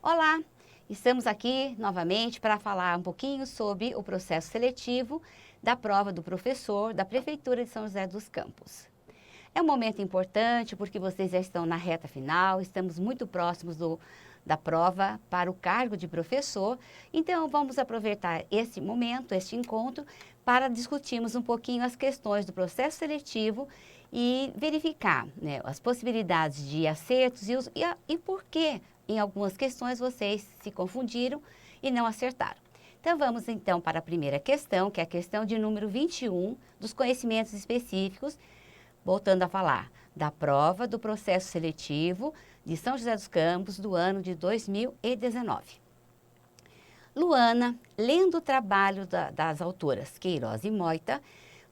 Olá, estamos aqui novamente para falar um pouquinho sobre o processo seletivo da prova do professor da Prefeitura de São José dos Campos. É um momento importante porque vocês já estão na reta final, estamos muito próximos da prova para o cargo de professor, então vamos aproveitar este momento, este encontro, para discutirmos um pouquinho as questões do processo seletivo e verificar, né, as possibilidades de acertos e por que em algumas questões vocês se confundiram e não acertaram. Então vamos então para a primeira questão, que é a questão de número 21, dos conhecimentos específicos, voltando a falar da prova do processo seletivo de São José dos Campos do ano de 2019. Luana, lendo o trabalho das autoras Queiroz e Moita,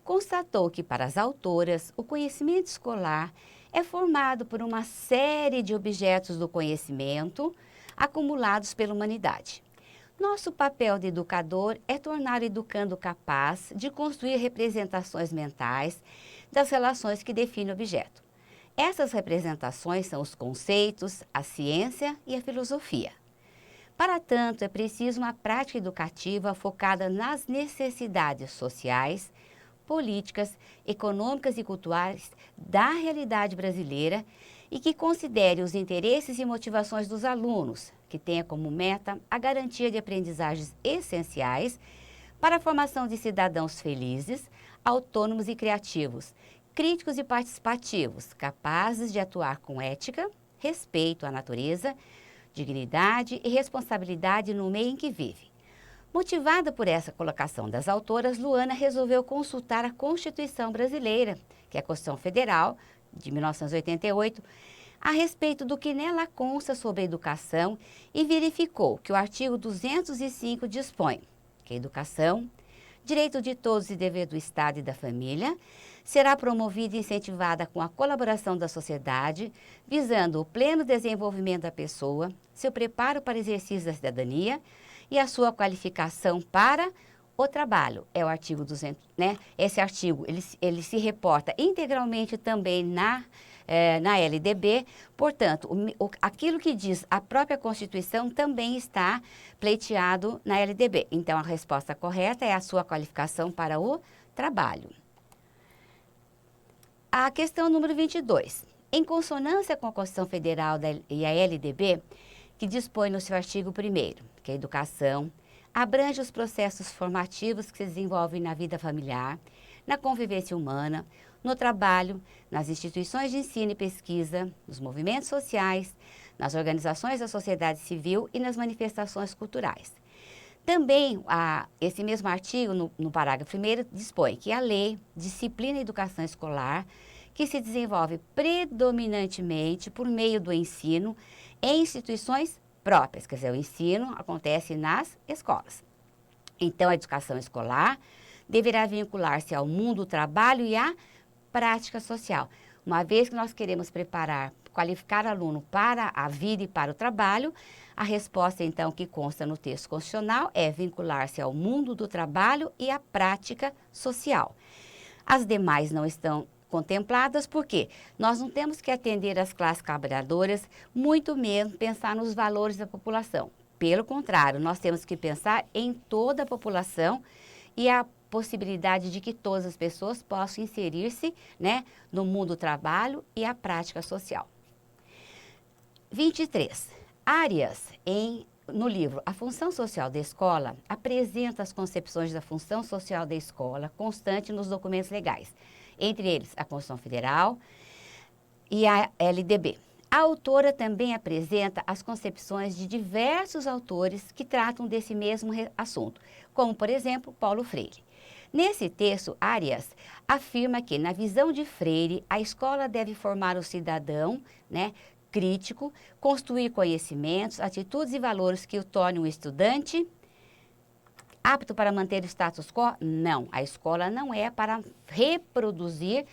constatou que para as autoras o conhecimento escolar é formado por uma série de objetos do conhecimento acumulados pela humanidade. Nosso papel de educador é tornar o educando capaz de construir representações mentais das relações que definem o objeto. Essas representações são os conceitos, a ciência e a filosofia. Para tanto, é preciso uma prática educativa focada nas necessidades sociais, políticas, econômicas e culturais da realidade brasileira e que considere os interesses e motivações dos alunos, que tenha como meta a garantia de aprendizagens essenciais para a formação de cidadãos felizes, autônomos e criativos, críticos e participativos, capazes de atuar com ética, respeito à natureza, dignidade e responsabilidade no meio em que vive. Motivada por essa colocação das autoras, Luana resolveu consultar a Constituição Brasileira, que é a Constituição Federal de 1988, a respeito do que nela consta sobre a educação e verificou que o artigo 205 dispõe que a educação, direito de todos e dever do Estado e da família, será promovida e incentivada com a colaboração da sociedade, visando o pleno desenvolvimento da pessoa, seu preparo para exercício da cidadania e a sua qualificação para o trabalho. É o artigo 200, né? Esse artigo, ele se reporta integralmente também na LDB, portanto, aquilo que diz a própria Constituição também está pleiteado na LDB. Então, a resposta correta é a sua qualificação para o trabalho. A questão número 22. Em consonância com a Constituição Federal e a LDB, que dispõe no seu artigo 1º, que a educação abrange os processos formativos que se desenvolvem na vida familiar, na convivência humana, no trabalho, nas instituições de ensino e pesquisa, nos movimentos sociais, nas organizações da sociedade civil e nas manifestações culturais. Também, esse mesmo artigo, no parágrafo 1º, dispõe que a lei disciplina a educação escolar, que se desenvolve predominantemente por meio do ensino em instituições próprias, quer dizer, o ensino acontece nas escolas. Então, a educação escolar deverá vincular-se ao mundo do trabalho e à prática social. Uma vez que nós queremos qualificar aluno para a vida e para o trabalho, a resposta, então, que consta no texto constitucional é vincular-se ao mundo do trabalho e à prática social. As demais não estão contempladas porque nós não temos que atender as classes trabalhadoras, muito menos pensar nos valores da população. Pelo contrário, nós temos que pensar em toda a população e a possibilidade de que todas as pessoas possam inserir-se, né, no mundo do trabalho e a prática social. 23. Arias, no livro A Função Social da Escola, apresenta as concepções da função social da escola constante nos documentos legais, entre eles a Constituição Federal e a LDB. A autora também apresenta as concepções de diversos autores que tratam desse mesmo assunto, como, por exemplo, Paulo Freire. Nesse texto, Arias afirma que, na visão de Freire, a escola deve formar o cidadão, né, crítico, construir conhecimentos, atitudes e valores que o tornem um estudante apto para manter o status quo? Não, a escola não é para reproduzir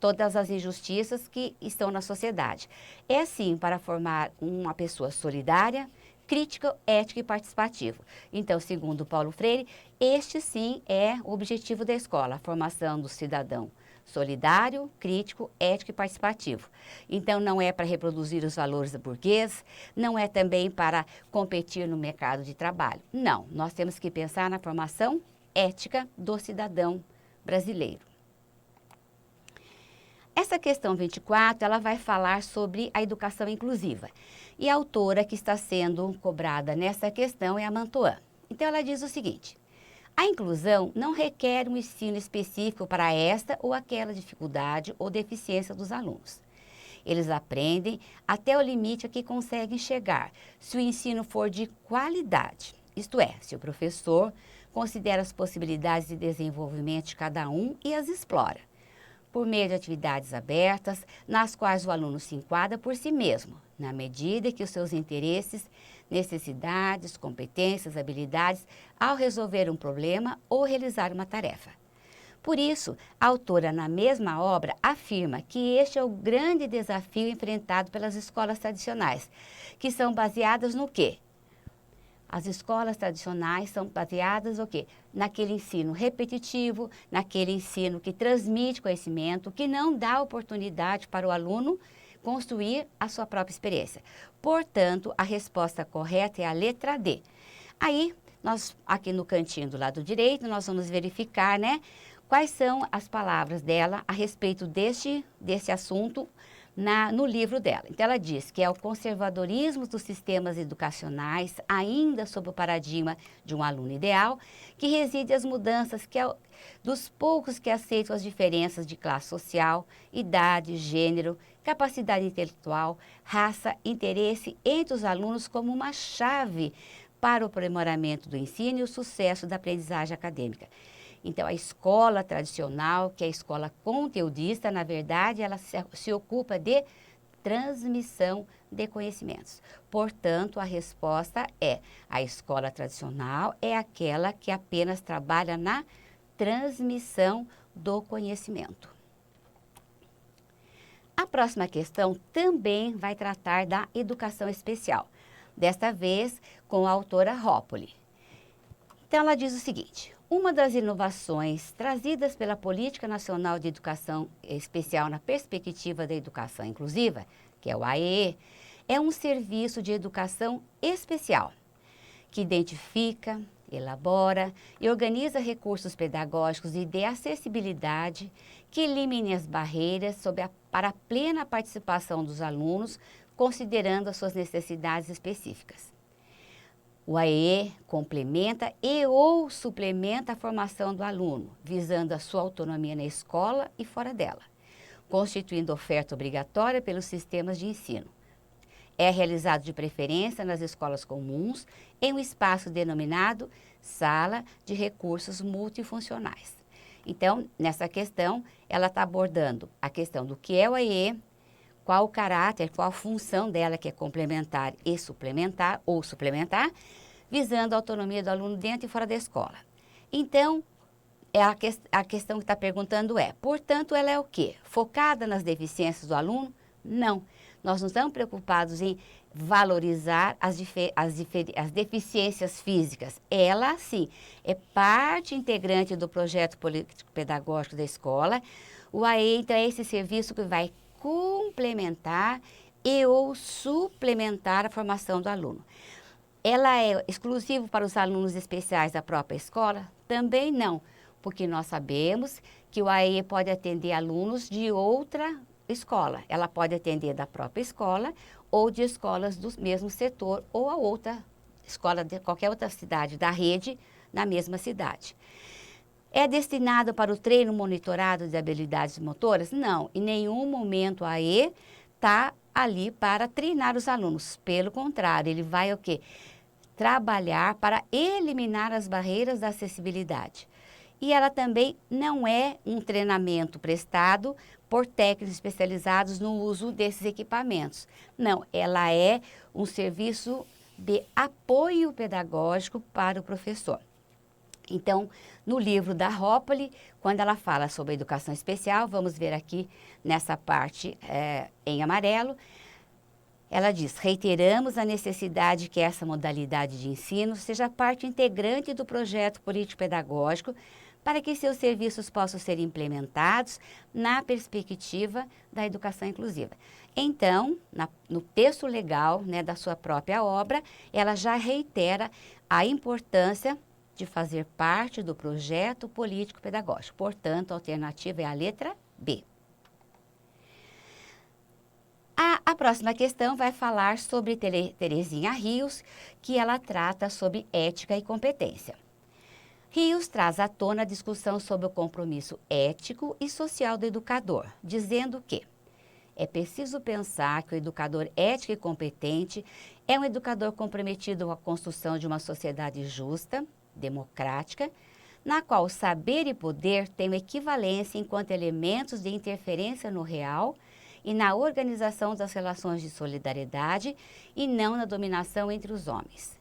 todas as injustiças que estão na sociedade. É sim para formar uma pessoa solidária, crítica, ética e participativa. Então, segundo Paulo Freire, este sim é o objetivo da escola, a formação do cidadão solidário, crítico, ético e participativo. Então, não é para reproduzir os valores burgueses, não é também para competir no mercado de trabalho. Não, nós temos que pensar na formação ética do cidadão brasileiro. Essa questão 24, ela vai falar sobre a educação inclusiva. E a autora que está sendo cobrada nessa questão é a Mantoan. Então, ela diz o seguinte: a inclusão não requer um ensino específico para esta ou aquela dificuldade ou deficiência dos alunos. Eles aprendem até o limite a que conseguem chegar, se o ensino for de qualidade, isto é, se o professor considera as possibilidades de desenvolvimento de cada um e as explora, por meio de atividades abertas, nas quais o aluno se enquadra por si mesmo, na medida que os seus interesses, necessidades, competências, habilidades, ao resolver um problema ou realizar uma tarefa. Por isso, a autora, na mesma obra, afirma que este é o grande desafio enfrentado pelas escolas tradicionais, que são baseadas no quê? As escolas tradicionais são baseadas no quê? Naquele ensino repetitivo, naquele ensino que transmite conhecimento, que não dá oportunidade para o aluno construir a sua própria experiência. Portanto, a resposta correta é a letra D. Aí, nós, aqui no cantinho do lado direito, nós vamos verificar, né, quais são as palavras dela a respeito desse assunto no livro dela. Então, ela diz que é o conservadorismo dos sistemas educacionais, ainda sob o paradigma de um aluno ideal, que reside as mudanças dos poucos que aceitam as diferenças de classe social, idade, gênero, capacidade intelectual, raça, interesse entre os alunos como uma chave para o aprimoramento do ensino e o sucesso da aprendizagem acadêmica. Então, a escola tradicional, que é a escola conteudista, na verdade, ela se ocupa de transmissão de conhecimentos. Portanto, a resposta é: a escola tradicional é aquela que apenas trabalha na transmissão do conhecimento. A próxima questão também vai tratar da educação especial, desta vez com a autora Rópoli. Então, ela diz o seguinte: uma das inovações trazidas pela Política Nacional de Educação Especial na perspectiva da educação inclusiva, que é o AEE, é um serviço de educação especial, que identifica, elabora e organiza recursos pedagógicos e de acessibilidade que eliminem as barreiras para a plena participação dos alunos, considerando as suas necessidades específicas. O AEE complementa e ou suplementa a formação do aluno, visando a sua autonomia na escola e fora dela, constituindo oferta obrigatória pelos sistemas de ensino. É realizado de preferência nas escolas comuns, em um espaço denominado Sala de Recursos Multifuncionais. Então, nessa questão, ela está abordando a questão do que é o AEE, qual o caráter, qual a função dela, que é complementar e suplementar, ou suplementar, visando a autonomia do aluno dentro e fora da escola. Então, a questão que está perguntando é, portanto, ela é o quê? Focada nas deficiências do aluno? Não. Nós não estamos preocupados em valorizar as deficiências físicas. Ela, sim, é parte integrante do projeto político-pedagógico da escola. O AEE, então, é esse serviço que vai complementar e ou suplementar a formação do aluno. Ela é exclusiva para os alunos especiais da própria escola? Também não, porque nós sabemos que o AEE pode atender alunos de outra escola. Ela pode atender da própria escola ou de escolas do mesmo setor ou a outra escola de qualquer outra cidade da rede na mesma cidade. É destinado para o treino monitorado de habilidades motoras? Não, em nenhum momento a AE está ali para treinar os alunos. Pelo contrário, ele vai o quê? Trabalhar para eliminar as barreiras da acessibilidade. E ela também não é um treinamento prestado por técnicos especializados no uso desses equipamentos. Não, ela é um serviço de apoio pedagógico para o professor. Então, no livro da Rópoli, quando ela fala sobre a educação especial, vamos ver aqui nessa parte em amarelo, ela diz: reiteramos a necessidade que essa modalidade de ensino seja parte integrante do projeto político-pedagógico para que seus serviços possam ser implementados na perspectiva da educação inclusiva. Então, no texto legal, né, da sua própria obra, ela já reitera a importância de fazer parte do projeto político-pedagógico. Portanto, a alternativa é a letra B. A próxima questão vai falar sobre Terezinha Rios, que ela trata sobre ética e competência. Rios traz à tona a discussão sobre o compromisso ético e social do educador, dizendo que é preciso pensar que o educador ético e competente é um educador comprometido com a construção de uma sociedade justa, democrática, na qual saber e poder têm equivalência enquanto elementos de interferência no real e na organização das relações de solidariedade e não na dominação entre os homens.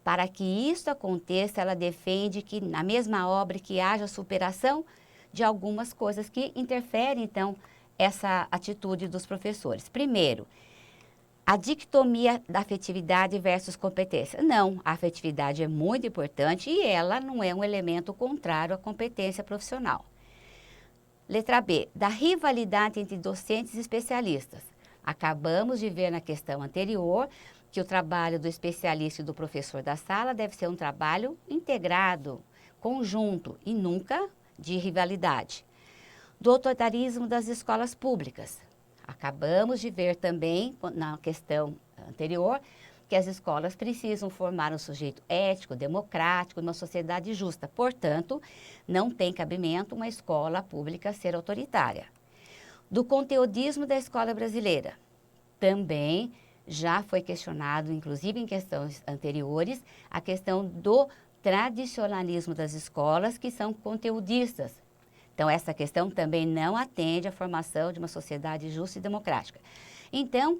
Para que isso aconteça, ela defende que, na mesma obra, que haja superação de algumas coisas que interferem, então, essa atitude dos professores. Primeiro, a dicotomia da afetividade versus competência. Não, a afetividade é muito importante e ela não é um elemento contrário à competência profissional. Letra B, da rivalidade entre docentes e especialistas. Acabamos de ver na questão anterior que o trabalho do especialista e do professor da sala deve ser um trabalho integrado, conjunto e nunca de rivalidade. Do autoritarismo das escolas públicas. Acabamos de ver também na questão anterior que as escolas precisam formar um sujeito ético, democrático, numa sociedade justa. Portanto, não tem cabimento uma escola pública ser autoritária. Do conteudismo da escola brasileira. Também já foi questionado, inclusive em questões anteriores, a questão do tradicionalismo das escolas que são conteudistas. Então, essa questão também não atende à formação de uma sociedade justa e democrática. Então,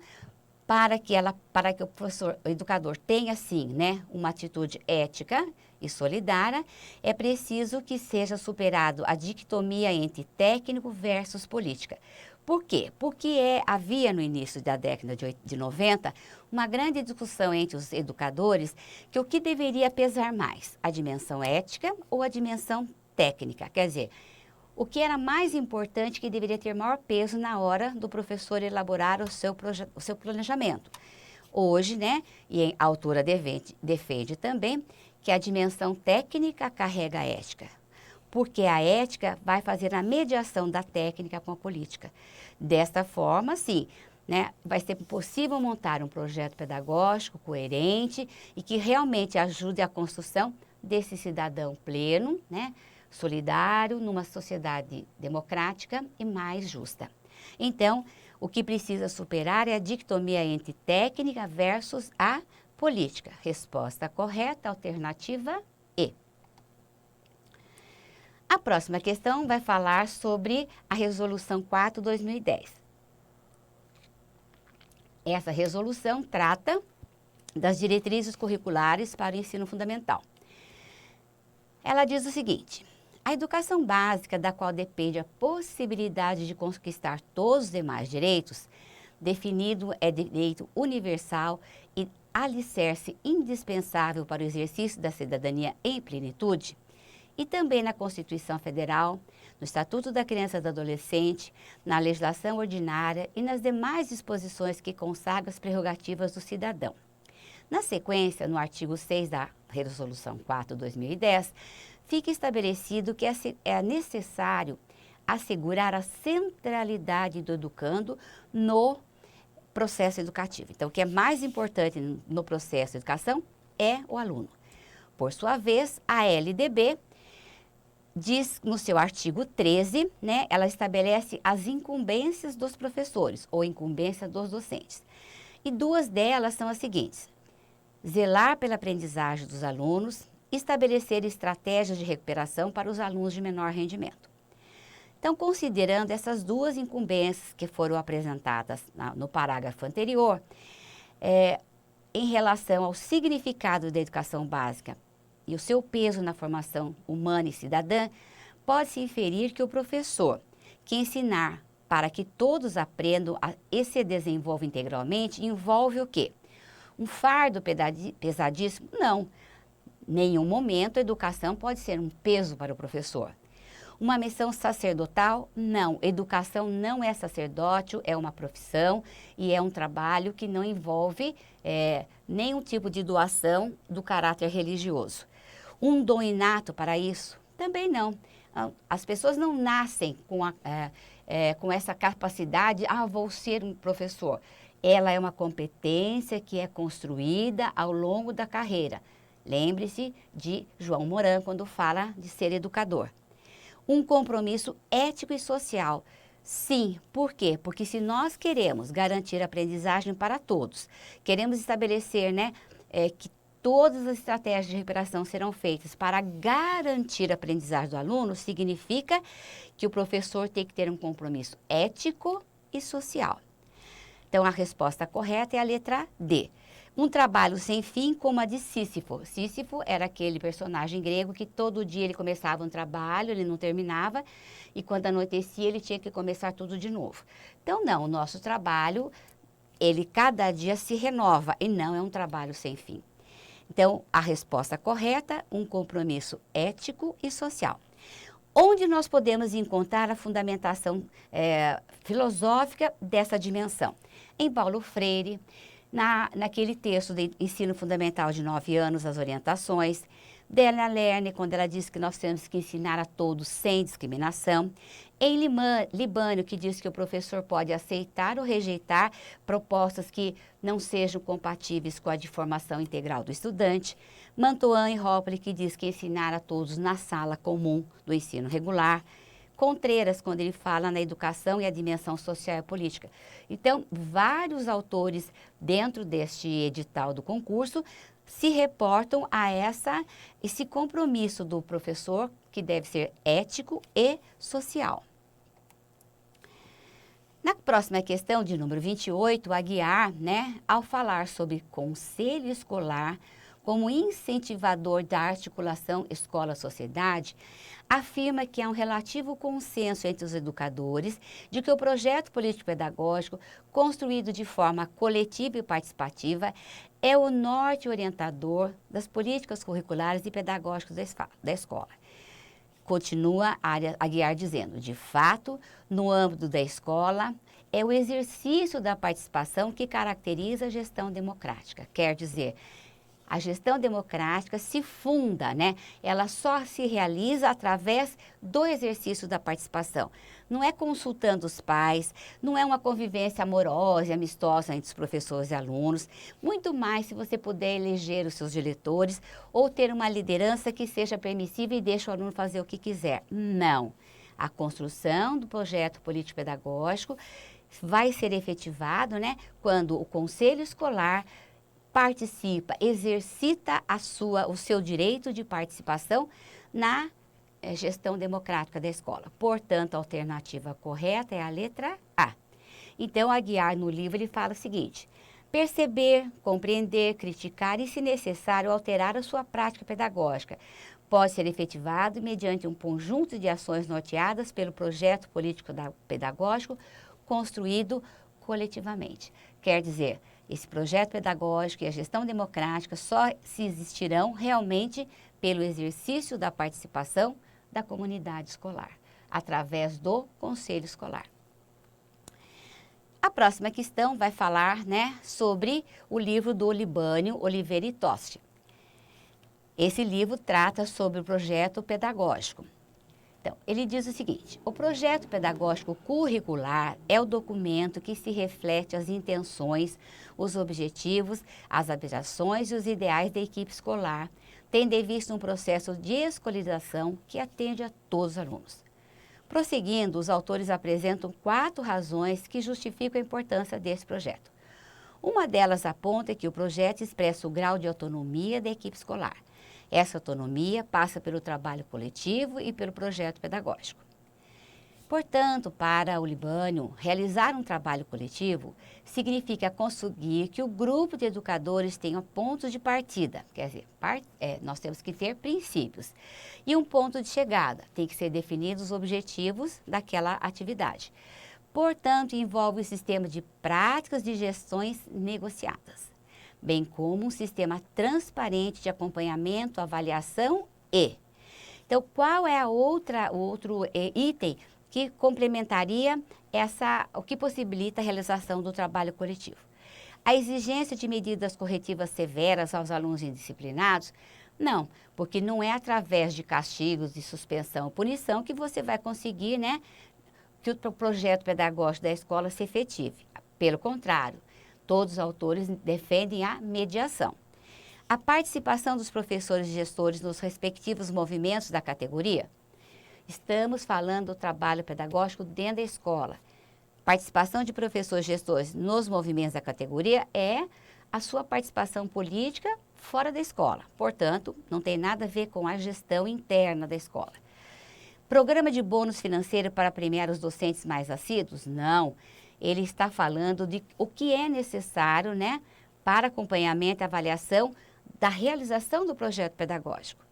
para que o professor, o educador tenha, sim, né, uma atitude ética e solidária, é preciso que seja superado a dicotomia entre técnico versus política. Por quê? Porque havia no início da década de 90 uma grande discussão entre os educadores que o que deveria pesar mais, a dimensão ética ou a dimensão técnica. Quer dizer, o que era mais importante, que deveria ter maior peso na hora do professor elaborar o seu planejamento. Hoje, né, e a autora defende também que a dimensão técnica carrega a ética, porque a ética vai fazer a mediação da técnica com a política. Desta forma, sim, né, vai ser possível montar um projeto pedagógico coerente e que realmente ajude a construção desse cidadão pleno, né, solidário, numa sociedade democrática e mais justa. Então, o que precisa superar é a dicotomia entre técnica versus a política. Resposta correta, alternativa E. A próxima questão vai falar sobre a Resolução 4/2010. Essa resolução trata das diretrizes curriculares para o ensino fundamental. Ela diz o seguinte: a educação básica, da qual depende a possibilidade de conquistar todos os demais direitos, definido é direito universal e alicerce indispensável para o exercício da cidadania em plenitude, e também na Constituição Federal, no Estatuto da Criança e do Adolescente, na legislação ordinária e nas demais disposições que consagram as prerrogativas do cidadão. Na sequência, no artigo 6 da Resolução 4/2010, fica estabelecido que é necessário assegurar a centralidade do educando no processo educativo. Então, o que é mais importante no processo de educação é o aluno. Por sua vez, a LDB diz no seu artigo 13, né, ela estabelece as incumbências dos professores ou incumbência dos docentes. E duas delas são as seguintes: zelar pela aprendizagem dos alunos, estabelecer estratégias de recuperação para os alunos de menor rendimento. Então, considerando essas duas incumbências que foram apresentadas no parágrafo anterior, em relação ao significado da educação básica e o seu peso na formação humana e cidadã, pode-se inferir que o professor, que ensinar para que todos aprendam e se desenvolvam integralmente, envolve o quê? Um fardo pesadíssimo? Não. nenhum momento a educação pode ser um peso para o professor. Uma missão sacerdotal? Não, educação não é sacerdócio, é uma profissão e é um trabalho que não envolve nenhum tipo de doação do caráter religioso. Um dom inato para isso? Também não. As pessoas não nascem com essa capacidade, vou ser um professor. Ela é uma competência que é construída ao longo da carreira. Lembre-se de João Moran quando fala de ser educador. Um compromisso ético e social. Sim, por quê? Porque se nós queremos garantir aprendizagem para todos, queremos estabelecer, que todas as estratégias de recuperação serão feitas para garantir a aprendizagem do aluno, significa que o professor tem que ter um compromisso ético e social. Então, a resposta correta é a letra D. Um trabalho sem fim como a de Sísifo. Sísifo era aquele personagem grego que todo dia ele começava um trabalho, ele não terminava, e quando anoitecia ele tinha que começar tudo de novo. Então, não, o nosso trabalho, ele cada dia se renova e não é um trabalho sem fim. Então, a resposta correta, um compromisso ético e social. Onde nós podemos encontrar a fundamentação filosófica dessa dimensão? Em Paulo Freire, naquele texto de ensino fundamental de 9 anos, as orientações, Délia Lerner, quando ela diz que nós temos que ensinar a todos sem discriminação, em Libânio, que diz que o professor pode aceitar ou rejeitar propostas que não sejam compatíveis com a de formação integral do estudante, Mantoan e Hoppe, que diz que ensinar a todos na sala comum do ensino regular, Contreras, quando ele fala na educação e a dimensão social e política. Então, vários autores dentro deste edital do concurso se reportam a esse compromisso do professor, que deve ser ético e social. Na próxima questão, de número 28, Aguiar, ao falar sobre conselho escolar como incentivador da articulação escola-sociedade, afirma que há um relativo consenso entre os educadores de que o projeto político-pedagógico, construído de forma coletiva e participativa, é o norte orientador das políticas curriculares e pedagógicas da escola. Continua Aguiar dizendo, de fato, no âmbito da escola, é o exercício da participação que caracteriza a gestão democrática. Quer dizer, a gestão democrática se funda, ela só se realiza através do exercício da participação. Não é consultando os pais, não é uma convivência amorosa e amistosa entre os professores e alunos, muito mais se você puder eleger os seus diretores ou ter uma liderança que seja permissiva e deixe o aluno fazer o que quiser. Não. A construção do projeto político-pedagógico vai ser efetivado, quando o conselho escolar participa, exercita o seu direito de participação na gestão democrática da escola. Portanto, a alternativa correta é a letra A. Então, Aguiar, no livro, ele fala o seguinte: perceber, compreender, criticar e, se necessário, alterar a sua prática pedagógica pode ser efetivado mediante um conjunto de ações norteadas pelo projeto político-pedagógico construído coletivamente. Quer dizer, esse projeto pedagógico e a gestão democrática só se existirão realmente pelo exercício da participação da comunidade escolar, através do conselho escolar. A próxima questão vai falar, sobre o livro do Libânio Oliveira e Tosti. Esse livro trata sobre o projeto pedagógico. Então, ele diz o seguinte: o projeto pedagógico curricular é o documento que se reflete as intenções, os objetivos, as aspirações e os ideais da equipe escolar, tendo em vista um processo de escolarização que atende a todos os alunos. Prosseguindo, os autores apresentam 4 razões que justificam a importância desse projeto. Uma delas aponta que o projeto expressa o grau de autonomia da equipe escolar. Essa autonomia passa pelo trabalho coletivo e pelo projeto pedagógico. Portanto, para o Libânio, realizar um trabalho coletivo significa conseguir que o grupo de educadores tenha pontos de partida, quer dizer, nós temos que ter princípios, e um ponto de chegada, tem que ser definidos os objetivos daquela atividade. Portanto, envolve o sistema de práticas de gestões negociadas. bem como um sistema transparente de acompanhamento, avaliação e. Então, qual é o outro item que complementaria o que possibilita a realização do trabalho coletivo? A exigência de medidas corretivas severas aos alunos indisciplinados? Não, porque não é através de castigos, de suspensão ou punição que você vai conseguir, né, que o projeto pedagógico da escola se efetive. Pelo contrário, todos os autores defendem a mediação. A participação dos professores e gestores nos respectivos movimentos da categoria? Estamos falando do trabalho pedagógico dentro da escola. Participação de professores e gestores nos movimentos da categoria é a sua participação política fora da escola. Portanto, não tem nada a ver com a gestão interna da escola. Programa de bônus financeiro para premiar os docentes mais assíduos? Não. Ele está falando de o que é necessário, né, para acompanhamento e avaliação da realização do projeto pedagógico.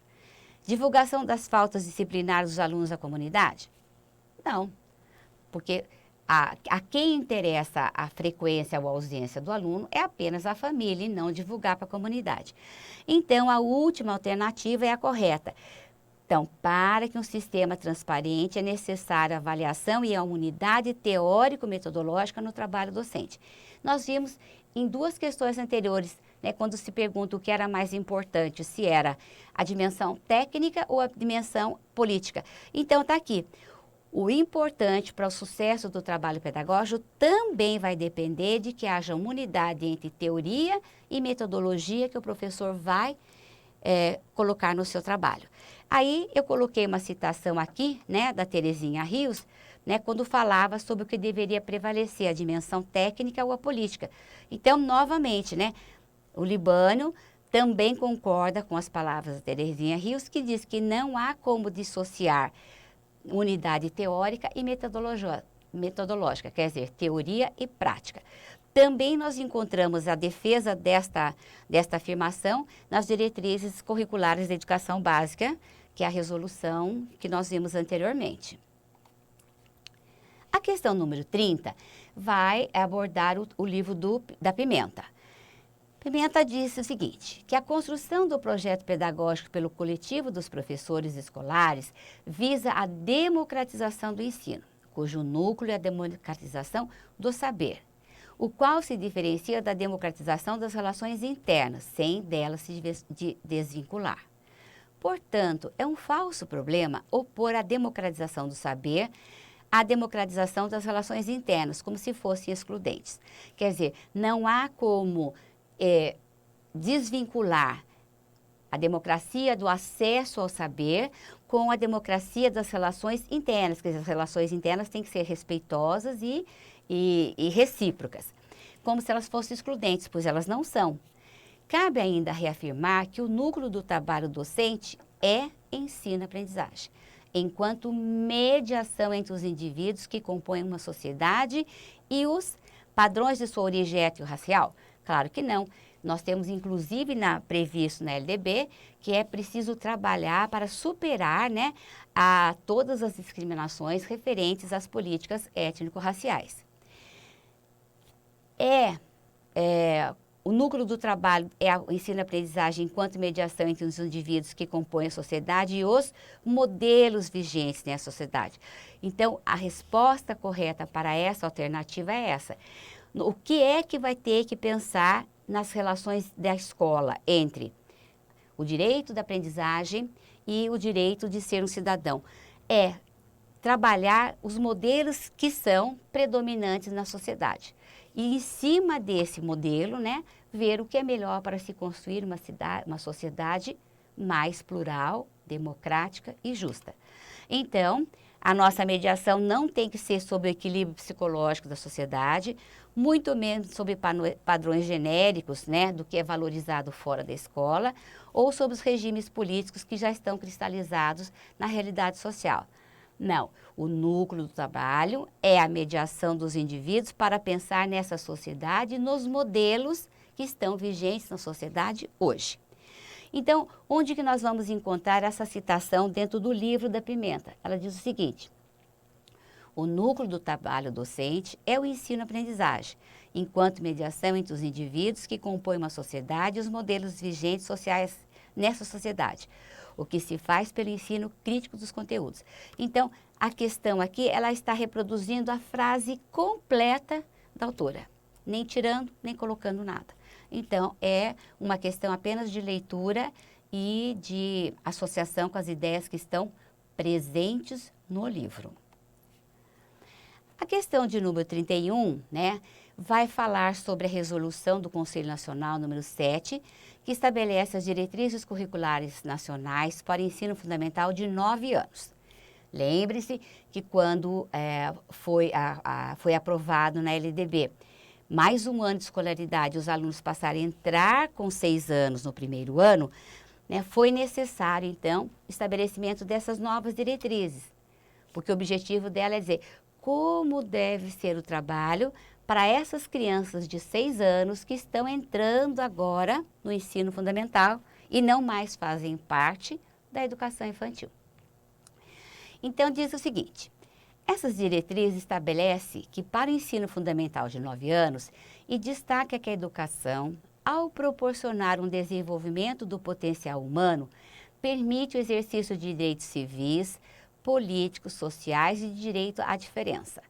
Divulgação das faltas disciplinares dos alunos da comunidade? Não, porque a quem interessa a frequência ou a ausência do aluno é apenas a família e não divulgar para a comunidade. Então, a última alternativa é a correta. Então, para que um sistema transparente é necessária a avaliação e a unidade teórico-metodológica no trabalho docente. Nós vimos em duas questões anteriores, né, quando se pergunta o que era mais importante, se era a dimensão técnica ou a dimensão política. Então, está aqui. O importante para o sucesso do trabalho pedagógico também vai depender de que haja uma unidade entre teoria e metodologia que o professor vai colocar no seu trabalho. Aí eu coloquei uma citação aqui, né, da Terezinha Rios, né, quando falava sobre o que deveria prevalecer, a dimensão técnica ou a política. Então, novamente, né, o Libânio também concorda com as palavras da Terezinha Rios, que diz que não há como dissociar unidade teórica e metodológica, quer dizer, teoria e prática. Também nós encontramos a defesa desta afirmação nas diretrizes curriculares da educação básica, que é a resolução que nós vimos anteriormente. A questão número 30 vai abordar o livro da Pimenta. Pimenta disse o seguinte, que a construção do projeto pedagógico pelo coletivo dos professores escolares visa a democratização do ensino, cujo núcleo é a democratização do saber, o qual se diferencia da democratização das relações internas, sem delas se desvincular. Portanto, é um falso problema opor a democratização do saber à democratização das relações internas, como se fossem excludentes. Quer dizer, não há como desvincular a democracia do acesso ao saber com a democracia das relações internas, quer dizer, as relações internas têm que ser respeitosas e recíprocas, como se elas fossem excludentes, pois elas não são. Cabe ainda reafirmar que o núcleo do trabalho docente é ensino-aprendizagem, enquanto mediação entre os indivíduos que compõem uma sociedade e os padrões de sua origem étnico-racial. Claro que não. Nós temos, inclusive, previsto na LDB, que é preciso trabalhar para superar, né, todas as discriminações referentes às políticas étnico-raciais. O núcleo do trabalho é o ensino-aprendizagem enquanto mediação entre os indivíduos que compõem a sociedade e os modelos vigentes na sociedade. Então, a resposta correta para essa alternativa é essa. O que é que vai ter que pensar nas relações da escola entre o direito da aprendizagem e o direito de ser um cidadão? É trabalhar os modelos que são predominantes na sociedade. E em cima desse modelo, né, ver o que é melhor para se construir uma sociedade mais plural, democrática e justa. Então, a nossa mediação não tem que ser sobre o equilíbrio psicológico da sociedade, muito menos sobre padrões genéricos, né, do que é valorizado fora da escola, ou sobre os regimes políticos que já estão cristalizados na realidade social. Não, o núcleo do trabalho é a mediação dos indivíduos para pensar nessa sociedade e nos modelos que estão vigentes na sociedade hoje. Então, onde que nós vamos encontrar essa citação dentro do livro da Pimenta? Ela diz o seguinte: O núcleo do trabalho docente é o ensino-aprendizagem, enquanto mediação entre os indivíduos que compõem uma sociedade e os modelos vigentes sociais nessa sociedade, o que se faz pelo ensino crítico dos conteúdos. Então, a questão aqui, ela está reproduzindo a frase completa da autora, nem tirando, nem colocando nada. Então, é uma questão apenas de leitura e de associação com as ideias que estão presentes no livro. A questão de número 31, né, vai falar sobre a resolução do Conselho Nacional número 7, que estabelece as diretrizes curriculares nacionais para o ensino fundamental de 9 anos. Lembre-se que quando foi aprovado na LDB mais um ano de escolaridade, os alunos passaram a entrar com 6 anos no primeiro ano, né, foi necessário, então, o estabelecimento dessas novas diretrizes, porque o objetivo dela é dizer como deve ser o trabalho para essas crianças de 6 anos que estão entrando agora no ensino fundamental e não mais fazem parte da educação infantil. Então, diz o seguinte: essas diretrizes estabelecem que para o ensino fundamental de 9 anos, e destaca que a educação, ao proporcionar um desenvolvimento do potencial humano, permite o exercício de direitos civis, políticos, sociais e de direito à diferença,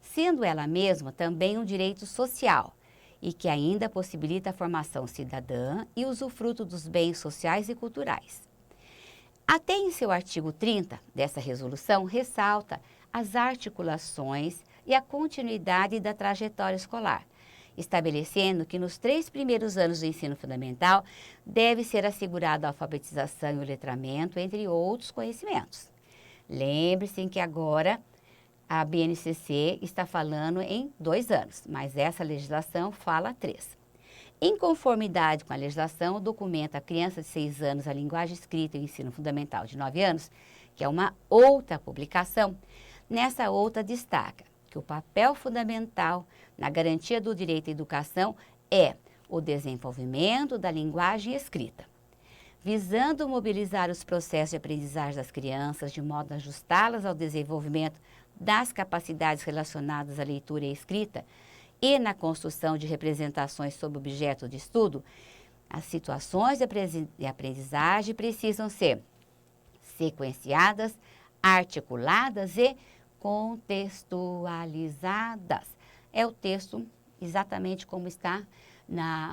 sendo ela mesma também um direito social e que ainda possibilita a formação cidadã e usufruto dos bens sociais e culturais. Até em seu artigo 30 dessa resolução, ressalta as articulações e a continuidade da trajetória escolar, estabelecendo que nos 3 primeiros anos do ensino fundamental deve ser assegurada a alfabetização e o letramento, entre outros conhecimentos. Lembre-se que agora a BNCC está falando em 2 anos, mas essa legislação fala 3. Em conformidade com a legislação, documenta a criança de 6 anos a linguagem escrita e o ensino fundamental de 9 anos, que é uma outra publicação. Nessa outra destaca que o papel fundamental na garantia do direito à educação é o desenvolvimento da linguagem escrita, visando mobilizar os processos de aprendizagem das crianças de modo a ajustá-las ao desenvolvimento das capacidades relacionadas à leitura e à escrita e na construção de representações sobre objeto de estudo. As situações de aprendizagem precisam ser sequenciadas, articuladas e contextualizadas. É o texto exatamente como está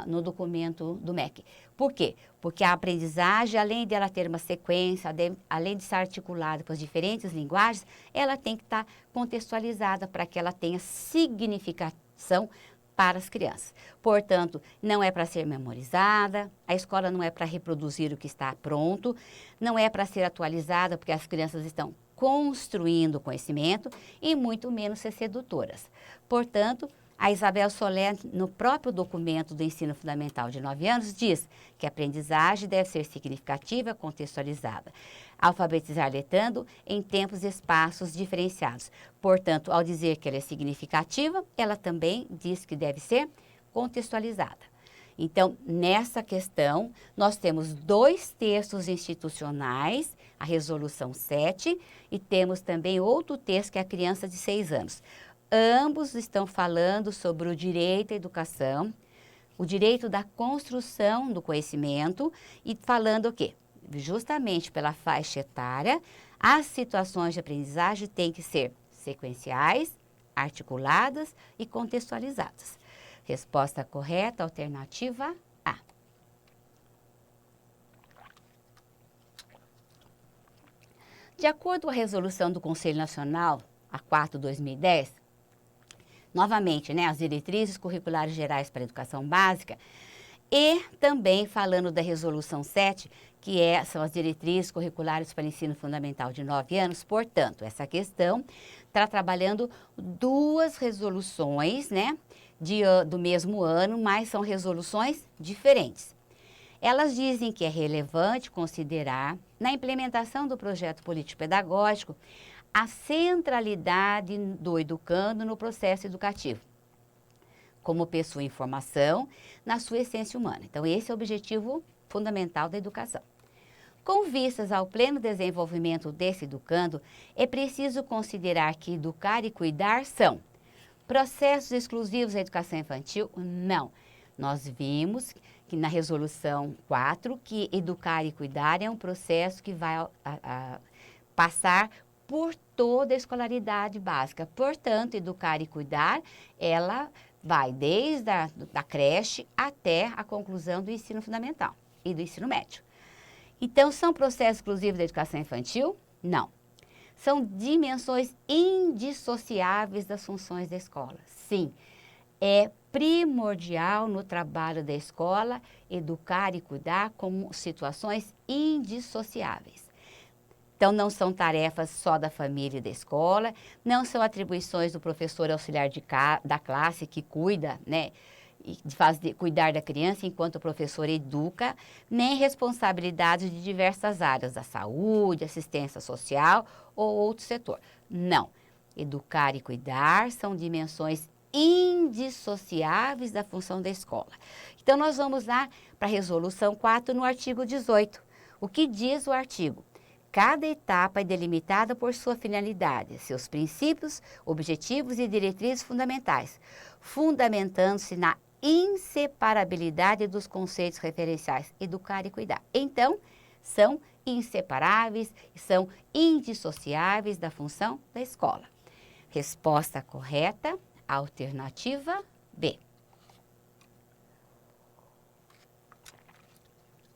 no documento do MEC. Por quê? Porque a aprendizagem, além de ela ter uma sequência, além de estar articulada com as diferentes linguagens, ela tem que estar contextualizada para que ela tenha significação para as crianças. Portanto, não é para ser memorizada, a escola não é para reproduzir o que está pronto, não é para ser atualizada porque as crianças estão construindo conhecimento e muito menos ser sedutoras. Portanto, a Isabel Soler, no próprio documento do ensino fundamental de 9 anos, diz que a aprendizagem deve ser significativa, contextualizada. Alfabetizar letrando em tempos e espaços diferenciados. Portanto, ao dizer que ela é significativa, ela também diz que deve ser contextualizada. Então, nessa questão, nós temos 2 textos institucionais, a Resolução 7, e temos também outro texto que é a criança de 6 anos. Ambos estão falando sobre o direito à educação, o direito da construção do conhecimento e falando o quê? Justamente pela faixa etária, as situações de aprendizagem têm que ser sequenciais, articuladas e contextualizadas. Resposta correta, alternativa A. De acordo com a resolução do Conselho Nacional, a 4/2010, novamente, né, as diretrizes curriculares gerais para a educação básica, e também falando da resolução 7, que são as diretrizes curriculares para o ensino fundamental de 9 anos, portanto, essa questão está trabalhando 2 resoluções, né, do mesmo ano, mas são resoluções diferentes. Elas dizem que é relevante considerar, na implementação do projeto político-pedagógico, a centralidade do educando no processo educativo, como pessoa em formação, na sua essência humana. Então, esse é o objetivo fundamental da educação. Com vistas ao pleno desenvolvimento desse educando, é preciso considerar que educar e cuidar são processos exclusivos da educação infantil? Não. Nós vimos que na resolução 4, que educar e cuidar é um processo que vai passar por toda a escolaridade básica. Portanto, educar e cuidar, ela vai desde a creche até a conclusão do ensino fundamental e do ensino médio. Então, são processos exclusivos da educação infantil? Não. São dimensões indissociáveis das funções da escola. Sim, é primordial no trabalho da escola educar e cuidar como situações indissociáveis. Então, não são tarefas só da família e da escola, não são atribuições do professor auxiliar da classe que cuida, né, cuidar da criança enquanto o professor educa, nem responsabilidades de diversas áreas, da saúde, assistência social ou outro setor. Não. Educar e cuidar são dimensões indissociáveis da função da escola. Então, nós vamos lá para a resolução 4 no artigo 18. O que diz o artigo? Cada etapa é delimitada por sua finalidade, seus princípios, objetivos e diretrizes fundamentais, fundamentando-se na inseparabilidade dos conceitos referenciais, educar e cuidar. Então, são inseparáveis, são indissociáveis da função da escola. Resposta correta, alternativa B.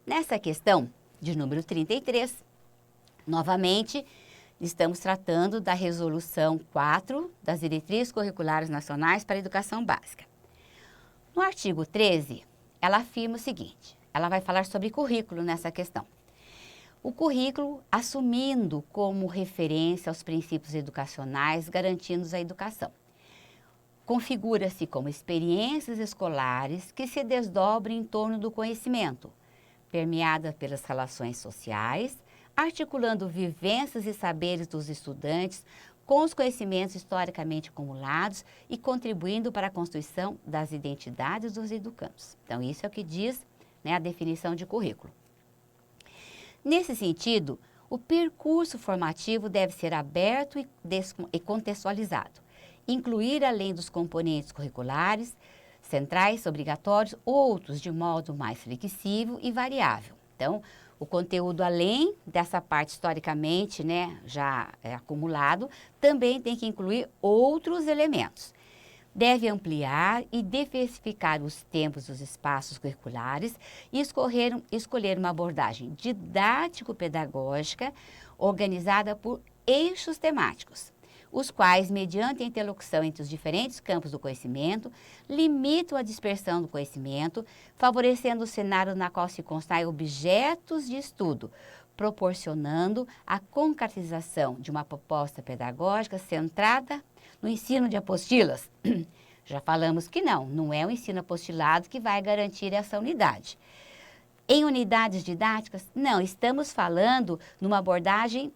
Nessa questão de número 33, novamente, estamos tratando da resolução 4 das diretrizes curriculares nacionais para a educação básica. No artigo 13, ela afirma o seguinte, ela vai falar sobre currículo nessa questão. O currículo assumindo como referência aos princípios educacionais garantindo a educação. Configura-se como experiências escolares que se desdobram em torno do conhecimento, permeada pelas relações sociais, articulando vivências e saberes dos estudantes com os conhecimentos historicamente acumulados e contribuindo para a constituição das identidades dos educandos. Então, isso é o que diz, né, a definição de currículo. Nesse sentido, o percurso formativo deve ser aberto e contextualizado, incluir, além dos componentes curriculares, centrais, obrigatórios, outros de modo mais flexível e variável. Então, o conteúdo, além dessa parte historicamente, né, já acumulado, também tem que incluir outros elementos. Deve ampliar e diversificar os tempos dos espaços curriculares e escolher uma abordagem didático-pedagógica organizada por eixos temáticos, os quais, mediante a interlocução entre os diferentes campos do conhecimento, limitam a dispersão do conhecimento, favorecendo o cenário na qual se constroem objetos de estudo, proporcionando a concretização de uma proposta pedagógica centrada no ensino de apostilas. Já falamos que não é o ensino apostilado que vai garantir essa unidade. Em unidades didáticas, não, estamos falando numa abordagem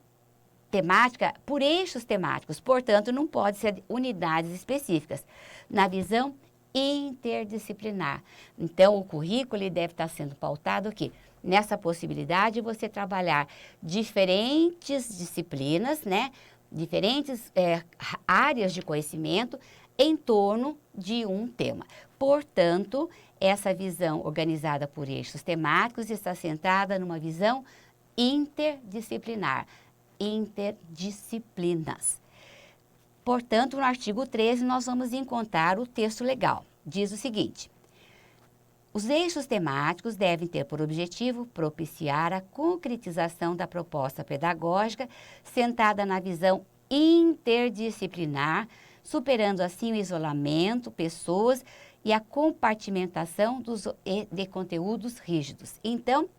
temática por eixos temáticos, portanto, não pode ser unidades específicas, na visão interdisciplinar. Então, o currículo ele deve estar sendo pautado aqui, nessa possibilidade de você trabalhar diferentes disciplinas, né, diferentes áreas de conhecimento em torno de um tema. Portanto, essa visão organizada por eixos temáticos está centrada numa visão interdisciplinar, interdisciplinas. Portanto, no artigo 13, nós vamos encontrar o texto legal. Diz o seguinte: os eixos temáticos devem ter por objetivo propiciar a concretização da proposta pedagógica centrada na visão interdisciplinar, superando assim o isolamento, pessoas e a compartimentação de conteúdos rígidos. Então,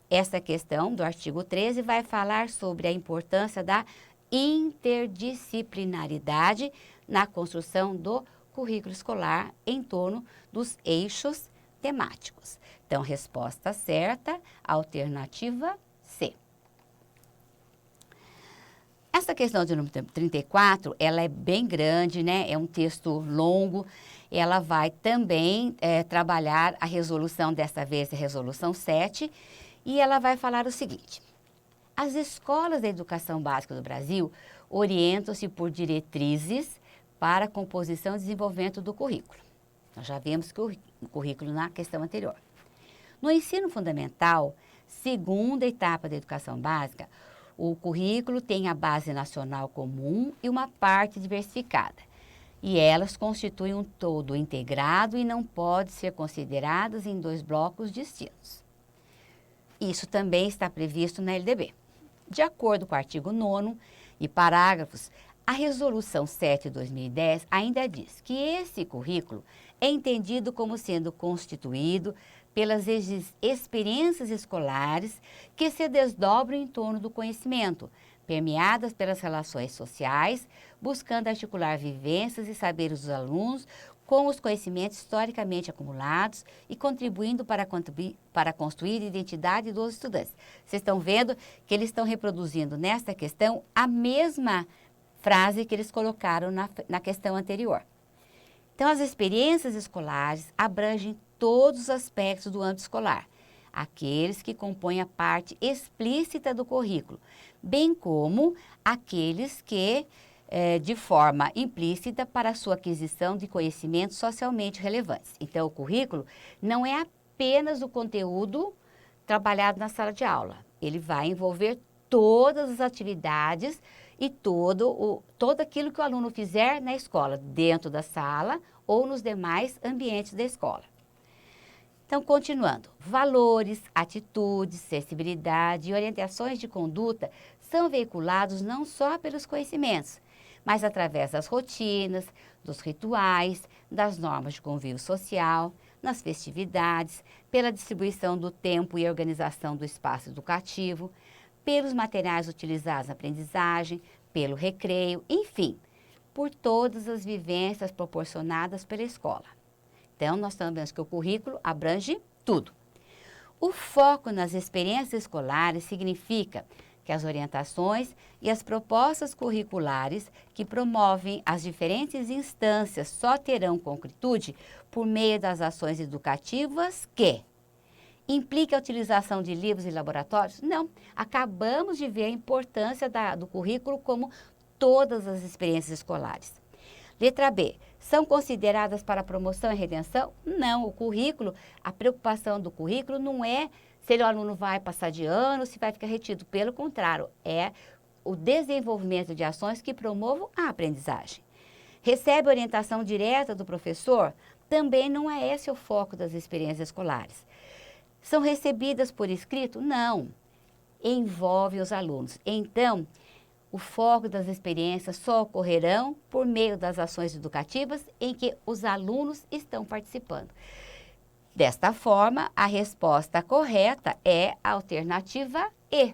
essa questão do artigo 13 vai falar sobre a importância da interdisciplinaridade na construção do currículo escolar em torno dos eixos temáticos. Então, resposta certa, alternativa C. Essa questão de número 34, ela é bem grande, né? É um texto longo. Ela vai também trabalhar a resolução, dessa vez a resolução 7, e ela vai falar o seguinte: As escolas da educação básica do Brasil orientam-se por diretrizes para a composição e desenvolvimento do currículo. Nós já vimos que o currículo na questão anterior. No ensino fundamental, segunda etapa da educação básica, o currículo tem a base nacional comum e uma parte diversificada. E elas constituem um todo integrado e não podem ser consideradas em dois blocos distintos. Isso também está previsto na LDB. De acordo com o artigo 9º e parágrafos, a Resolução 7 de 2010 ainda diz que esse currículo é entendido como sendo constituído pelas experiências escolares que se desdobram em torno do conhecimento, permeadas pelas relações sociais, buscando articular vivências e saberes dos alunos com os conhecimentos historicamente acumulados e contribuindo para construir a identidade dos estudantes. Vocês estão vendo que eles estão reproduzindo nesta questão a mesma frase que eles colocaram na questão anterior. Então, as experiências escolares abrangem todos os aspectos do âmbito escolar, aqueles que compõem a parte explícita do currículo, bem como aqueles que, de forma implícita, para a sua aquisição de conhecimentos socialmente relevantes. Então, o currículo não é apenas o conteúdo trabalhado na sala de aula, ele vai envolver todas as atividades e todo aquilo que o aluno fizer na escola, dentro da sala ou nos demais ambientes da escola. Então, continuando, valores, atitudes, sensibilidade e orientações de conduta são veiculados não só pelos conhecimentos, mas através das rotinas, dos rituais, das normas de convívio social, nas festividades, pela distribuição do tempo e organização do espaço educativo, pelos materiais utilizados na aprendizagem, pelo recreio, enfim, por todas as vivências proporcionadas pela escola. Então, nós estamos vendo que o currículo abrange tudo. O foco nas experiências escolares significa que as orientações e as propostas curriculares que promovem as diferentes instâncias só terão concretude por meio das ações educativas que implica a utilização de livros e laboratórios? Não. Acabamos de ver a importância do currículo como todas as experiências escolares. Letra B. São consideradas para promoção e retenção? Não. O currículo, a preocupação do currículo não é se o aluno vai passar de ano, se vai ficar retido. Pelo contrário, é o desenvolvimento de ações que promovam a aprendizagem. Recebe orientação direta do professor? Também não é esse o foco das experiências escolares. São recebidas por escrito? Não. Envolve os alunos. Então, o foco das experiências só ocorrerão por meio das ações educativas em que os alunos estão participando. Desta forma, a resposta correta é a alternativa E,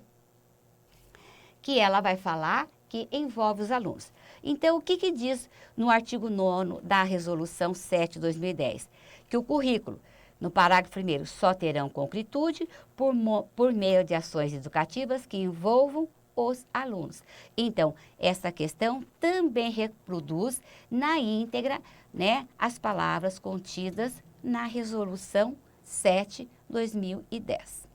que ela vai falar que envolve os alunos. Então, o que diz no artigo 9º da Resolução 7 de 2010? Que o currículo, no parágrafo 1º, só terão concretude por meio de ações educativas que envolvam os alunos. Então, essa questão também reproduz na íntegra, né, as palavras contidas na Resolução 7 de 2010.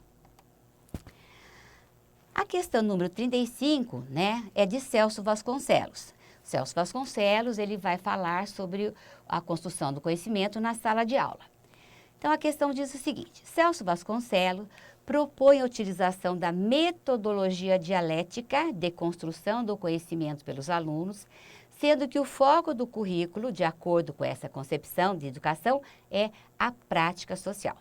A questão número 35, né, é de Celso Vasconcelos. Celso Vasconcelos, ele vai falar sobre a construção do conhecimento na sala de aula. Então, a questão diz o seguinte: Celso Vasconcelos propõe a utilização da metodologia dialética de construção do conhecimento pelos alunos, sendo que o foco do currículo, de acordo com essa concepção de educação, é a prática social.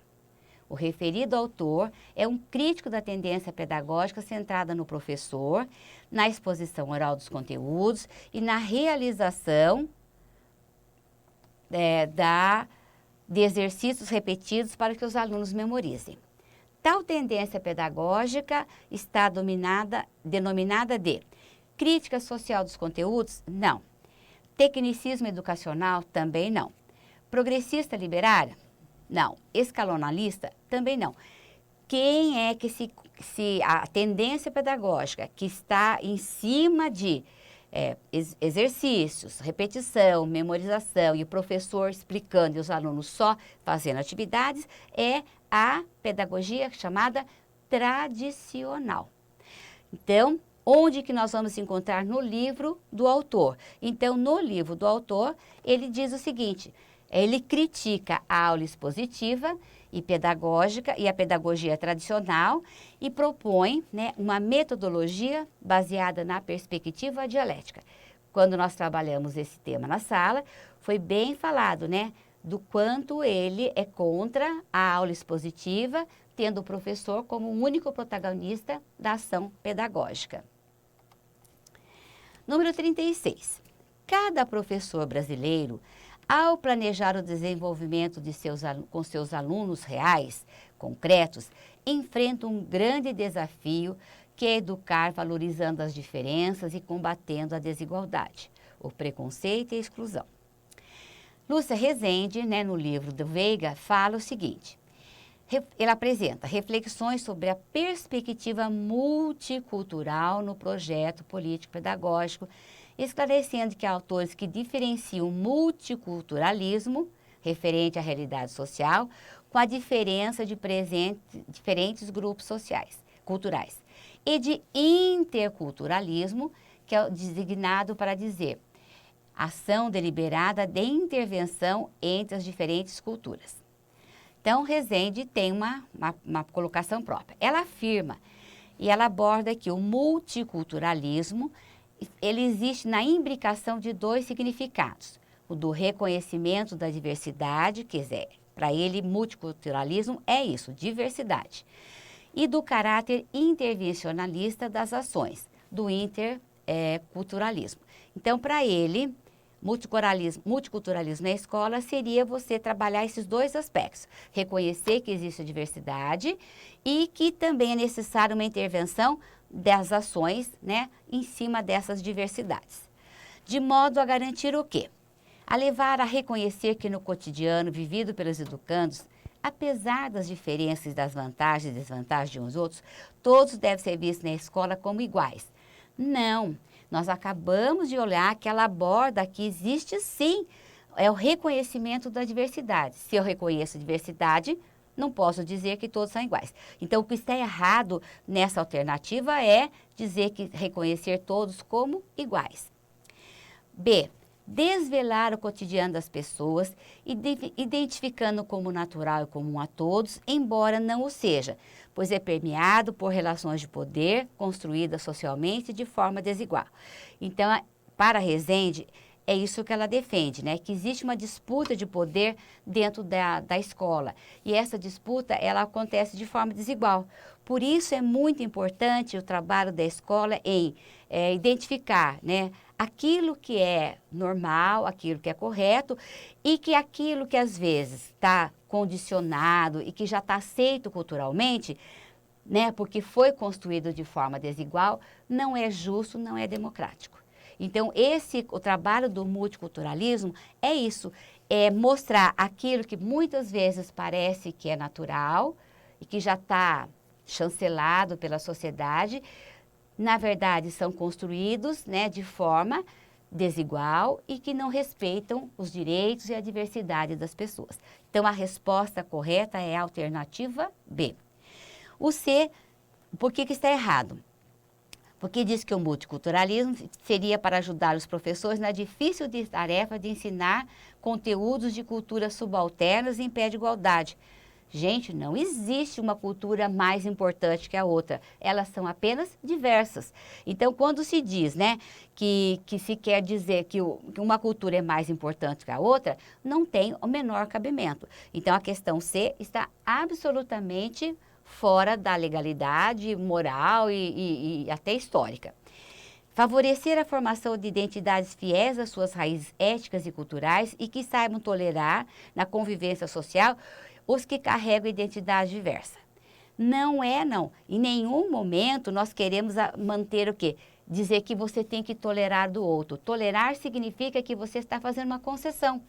O referido autor é um crítico da tendência pedagógica centrada no professor, na exposição oral dos conteúdos e na realização de exercícios repetidos para que os alunos memorizem. Tal tendência pedagógica está denominada de crítica social dos conteúdos? Não. Tecnicismo educacional? Também não. Progressista liberária? Não. Escalonalista? Também não. Quem é que se a tendência pedagógica que está em cima de exercícios, repetição, memorização e o professor explicando e os alunos só fazendo atividades, é a pedagogia chamada tradicional. Então, onde que nós vamos encontrar? No livro do autor. Então, no livro do autor, ele diz o seguinte, ele critica a aula expositiva e pedagógica e a pedagogia tradicional e propõe, né, uma metodologia baseada na perspectiva dialética. Quando nós trabalhamos esse tema na sala, foi bem falado, né, do quanto ele é contra a aula expositiva, tendo o professor como o único protagonista da ação pedagógica. Número 36. Cada professor brasileiro, ao planejar o desenvolvimento com seus alunos reais, concretos, enfrenta um grande desafio que é educar valorizando as diferenças e combatendo a desigualdade, o preconceito e a exclusão. Lúcia Rezende, né, no livro do Veiga, fala o seguinte, ele apresenta reflexões sobre a perspectiva multicultural no projeto político-pedagógico, esclarecendo que há autores que diferenciam o multiculturalismo, referente à realidade social, com a diferença de diferentes grupos sociais, culturais, e de interculturalismo, que é designado para dizer ação deliberada de intervenção entre as diferentes culturas. Então, Rezende tem uma colocação própria. Ela afirma e ela aborda que o multiculturalismo, ele existe na imbricação de dois significados. O do reconhecimento da diversidade, quer dizer, para ele, multiculturalismo é isso, diversidade. E do caráter intervencionalista das ações, do interculturalismo. Então, para ele, multiculturalismo na escola seria você trabalhar esses dois aspectos. Reconhecer que existe a diversidade e que também é necessária uma intervenção das ações, né, em cima dessas diversidades. De modo a garantir o quê? A levar a reconhecer que no cotidiano vivido pelos educandos, apesar das diferenças, das vantagens e desvantagens de uns outros, todos devem ser vistos na escola como iguais. Não, nós acabamos de olhar que ela aborda que existe sim, é o reconhecimento da diversidade. Se eu reconheço a diversidade, não posso dizer que todos são iguais. Então, o que está errado nessa alternativa é dizer que reconhecer todos como iguais. B. Desvelar o cotidiano das pessoas, identificando como natural e comum a todos, embora não o seja, pois é permeado por relações de poder construídas socialmente de forma desigual. Então, para Rezende, é isso que ela defende, né? Que existe uma disputa de poder dentro da escola. E essa disputa, ela acontece de forma desigual. Por isso é muito importante o trabalho da escola em identificar, né, aquilo que é normal, aquilo que é correto e que aquilo que às vezes está condicionado e que já está aceito culturalmente, né, porque foi construído de forma desigual, não é justo, não é democrático. Então, o trabalho do multiculturalismo é isso, é mostrar aquilo que muitas vezes parece que é natural e que já está chancelado pela sociedade, na verdade são construídos, né, de forma desigual e que não respeitam os direitos e a diversidade das pessoas. Então, a resposta correta é a alternativa B. O C, por que está errado? Porque diz que o multiculturalismo seria para ajudar os professores na difícil tarefa de ensinar conteúdos de culturas subalternas em pé de igualdade. Gente, não existe uma cultura mais importante que a outra. Elas são apenas diversas. Então, quando se diz, né, que se quer dizer que uma cultura é mais importante que a outra, não tem o menor cabimento. Então, a questão C está absolutamente fora da legalidade moral e até histórica. Favorecer a formação de identidades fiéis às suas raízes éticas e culturais e que saibam tolerar na convivência social os que carregam identidade diversa. Não. Em nenhum momento nós queremos manter o quê? Dizer que você tem que tolerar do outro. Tolerar significa que você está fazendo uma concessão,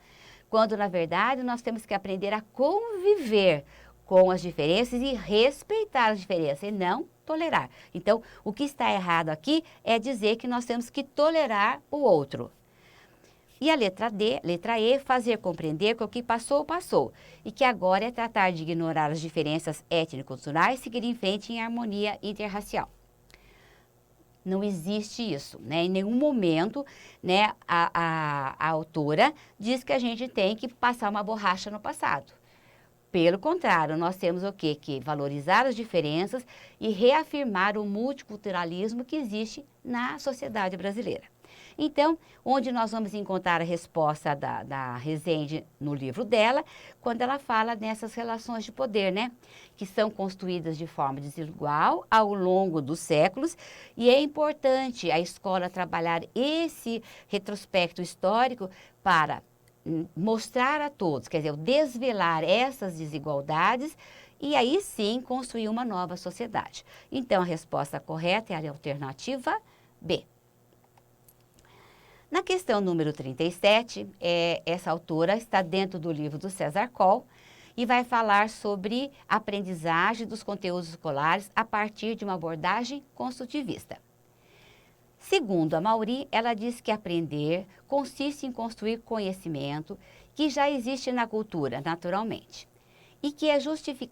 quando na verdade nós temos que aprender a conviver com as diferenças e respeitar as diferenças e não tolerar. Então, o que está errado aqui é dizer que nós temos que tolerar o outro. E a letra D, letra E, fazer compreender que o que passou, passou. E que agora é tratar de ignorar as diferenças étnico-culturais e seguir em frente em harmonia interracial. Não existe isso, né? Em nenhum momento, né, a autora diz que a gente tem que passar uma borracha no passado. Pelo contrário, nós temos o quê? Que valorizar as diferenças e reafirmar o multiculturalismo que existe na sociedade brasileira. Então, onde nós vamos encontrar a resposta da Rezende no livro dela, quando ela fala nessas relações de poder, né? Que são construídas de forma desigual ao longo dos séculos, e é importante a escola trabalhar esse retrospecto histórico para mostrar a todos, quer dizer, desvelar essas desigualdades e aí sim construir uma nova sociedade. Então, a resposta correta é a alternativa B. Na questão número 37, essa autora está dentro do livro do César Coll e vai falar sobre a aprendizagem dos conteúdos escolares a partir de uma abordagem construtivista. Segundo a Mauri, ela diz que aprender consiste em construir conhecimento que já existe na cultura, naturalmente, e que é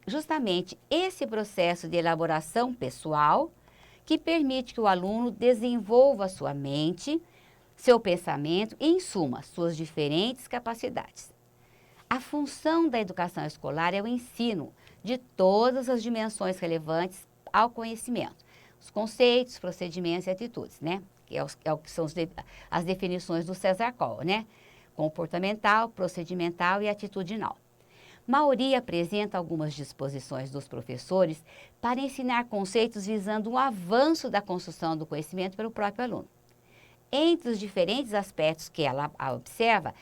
justamente esse processo de elaboração pessoal que permite que o aluno desenvolva sua mente, seu pensamento e, em suma, suas diferentes capacidades. A função da educação escolar é o ensino de todas as dimensões relevantes ao conhecimento. Os conceitos, procedimentos e atitudes, né? Que são as definições do César Coll, né? Comportamental, procedimental e atitudinal. Mauri apresenta algumas disposições dos professores para ensinar conceitos visando um avanço da construção do conhecimento pelo próprio aluno. Entre os diferentes aspectos que ela observa,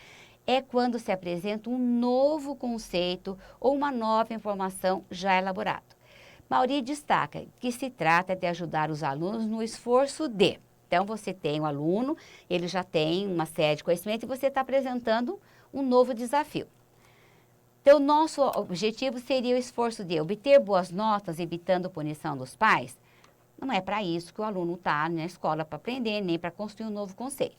é quando se apresenta um novo conceito ou uma nova informação já elaborada. Mauri destaca que se trata de ajudar os alunos no esforço de. Então, você tem um aluno, ele já tem uma série de conhecimentos e você está apresentando um novo desafio. Então, nosso objetivo seria o esforço de obter boas notas, evitando punição dos pais. Não é para isso que o aluno está na escola, para aprender, nem para construir um novo conceito.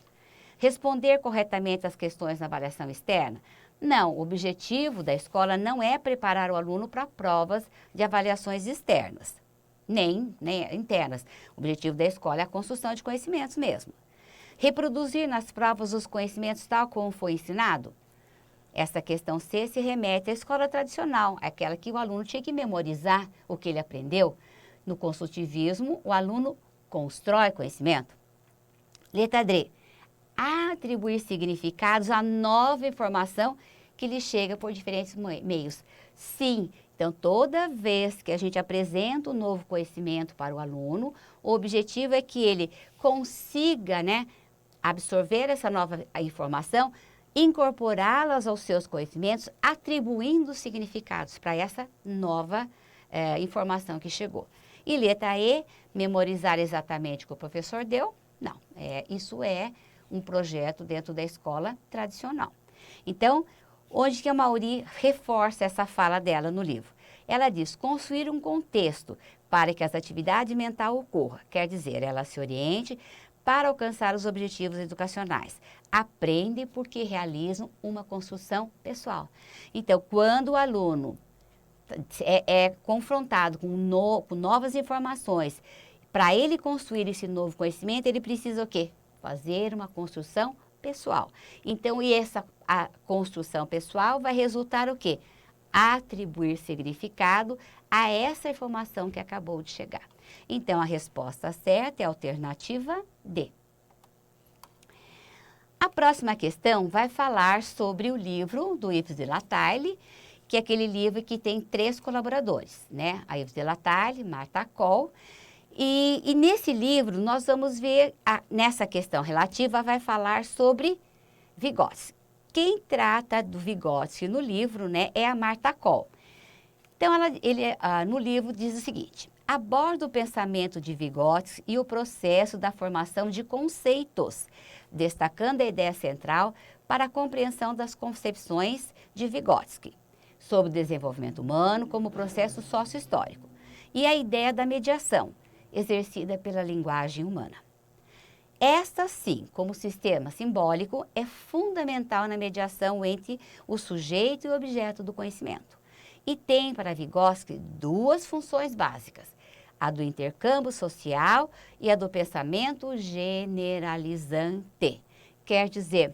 Responder corretamente as questões na avaliação externa. Não, o objetivo da escola não é preparar o aluno para provas de avaliações externas, nem internas. O objetivo da escola é a construção de conhecimentos mesmo. Reproduzir nas provas os conhecimentos tal como foi ensinado. Essa questão C se remete à escola tradicional, aquela que o aluno tinha que memorizar o que ele aprendeu. No construtivismo, o aluno constrói conhecimento. Letra D. Atribuir significados à nova informação que lhe chega por diferentes meios. Sim, então toda vez que a gente apresenta um novo conhecimento para o aluno, o objetivo é que ele consiga, né, absorver essa nova informação, incorporá-las aos seus conhecimentos, atribuindo significados para essa nova informação que chegou. E letra E, memorizar exatamente o que o professor deu? Não, isso é um projeto dentro da escola tradicional. Então, onde que a Mauri reforça essa fala dela no livro? Ela diz, construir um contexto para que as atividades mentais ocorram. Quer dizer, ela se oriente para alcançar os objetivos educacionais. Aprende porque realizam uma construção pessoal. Então, quando o aluno é confrontado com novas informações, para ele construir esse novo conhecimento, ele precisa o quê? Fazer uma construção pessoal. Então, a construção pessoal vai resultar o quê? Atribuir significado a essa informação que acabou de chegar. Então, a resposta certa é a alternativa D. A próxima questão vai falar sobre o livro do Yves de La Taille, que é aquele livro que tem 3 colaboradores, né? A Yves de La Taille, Martha Coll. E nesse livro, nós vamos ver, nessa questão relativa, vai falar sobre Vygotsky. Quem trata do Vygotsky no livro, né, é a Martha Coll. Então, no livro diz o seguinte, aborda o pensamento de Vygotsky e o processo da formação de conceitos, destacando a ideia central para a compreensão das concepções de Vygotsky sobre o desenvolvimento humano como processo sócio-histórico e a ideia da mediação, exercida pela linguagem humana. Esta, sim, como sistema simbólico, é fundamental na mediação entre o sujeito e o objeto do conhecimento. E tem para Vygotsky 2 funções básicas: a do intercâmbio social e a do pensamento generalizante. Quer dizer,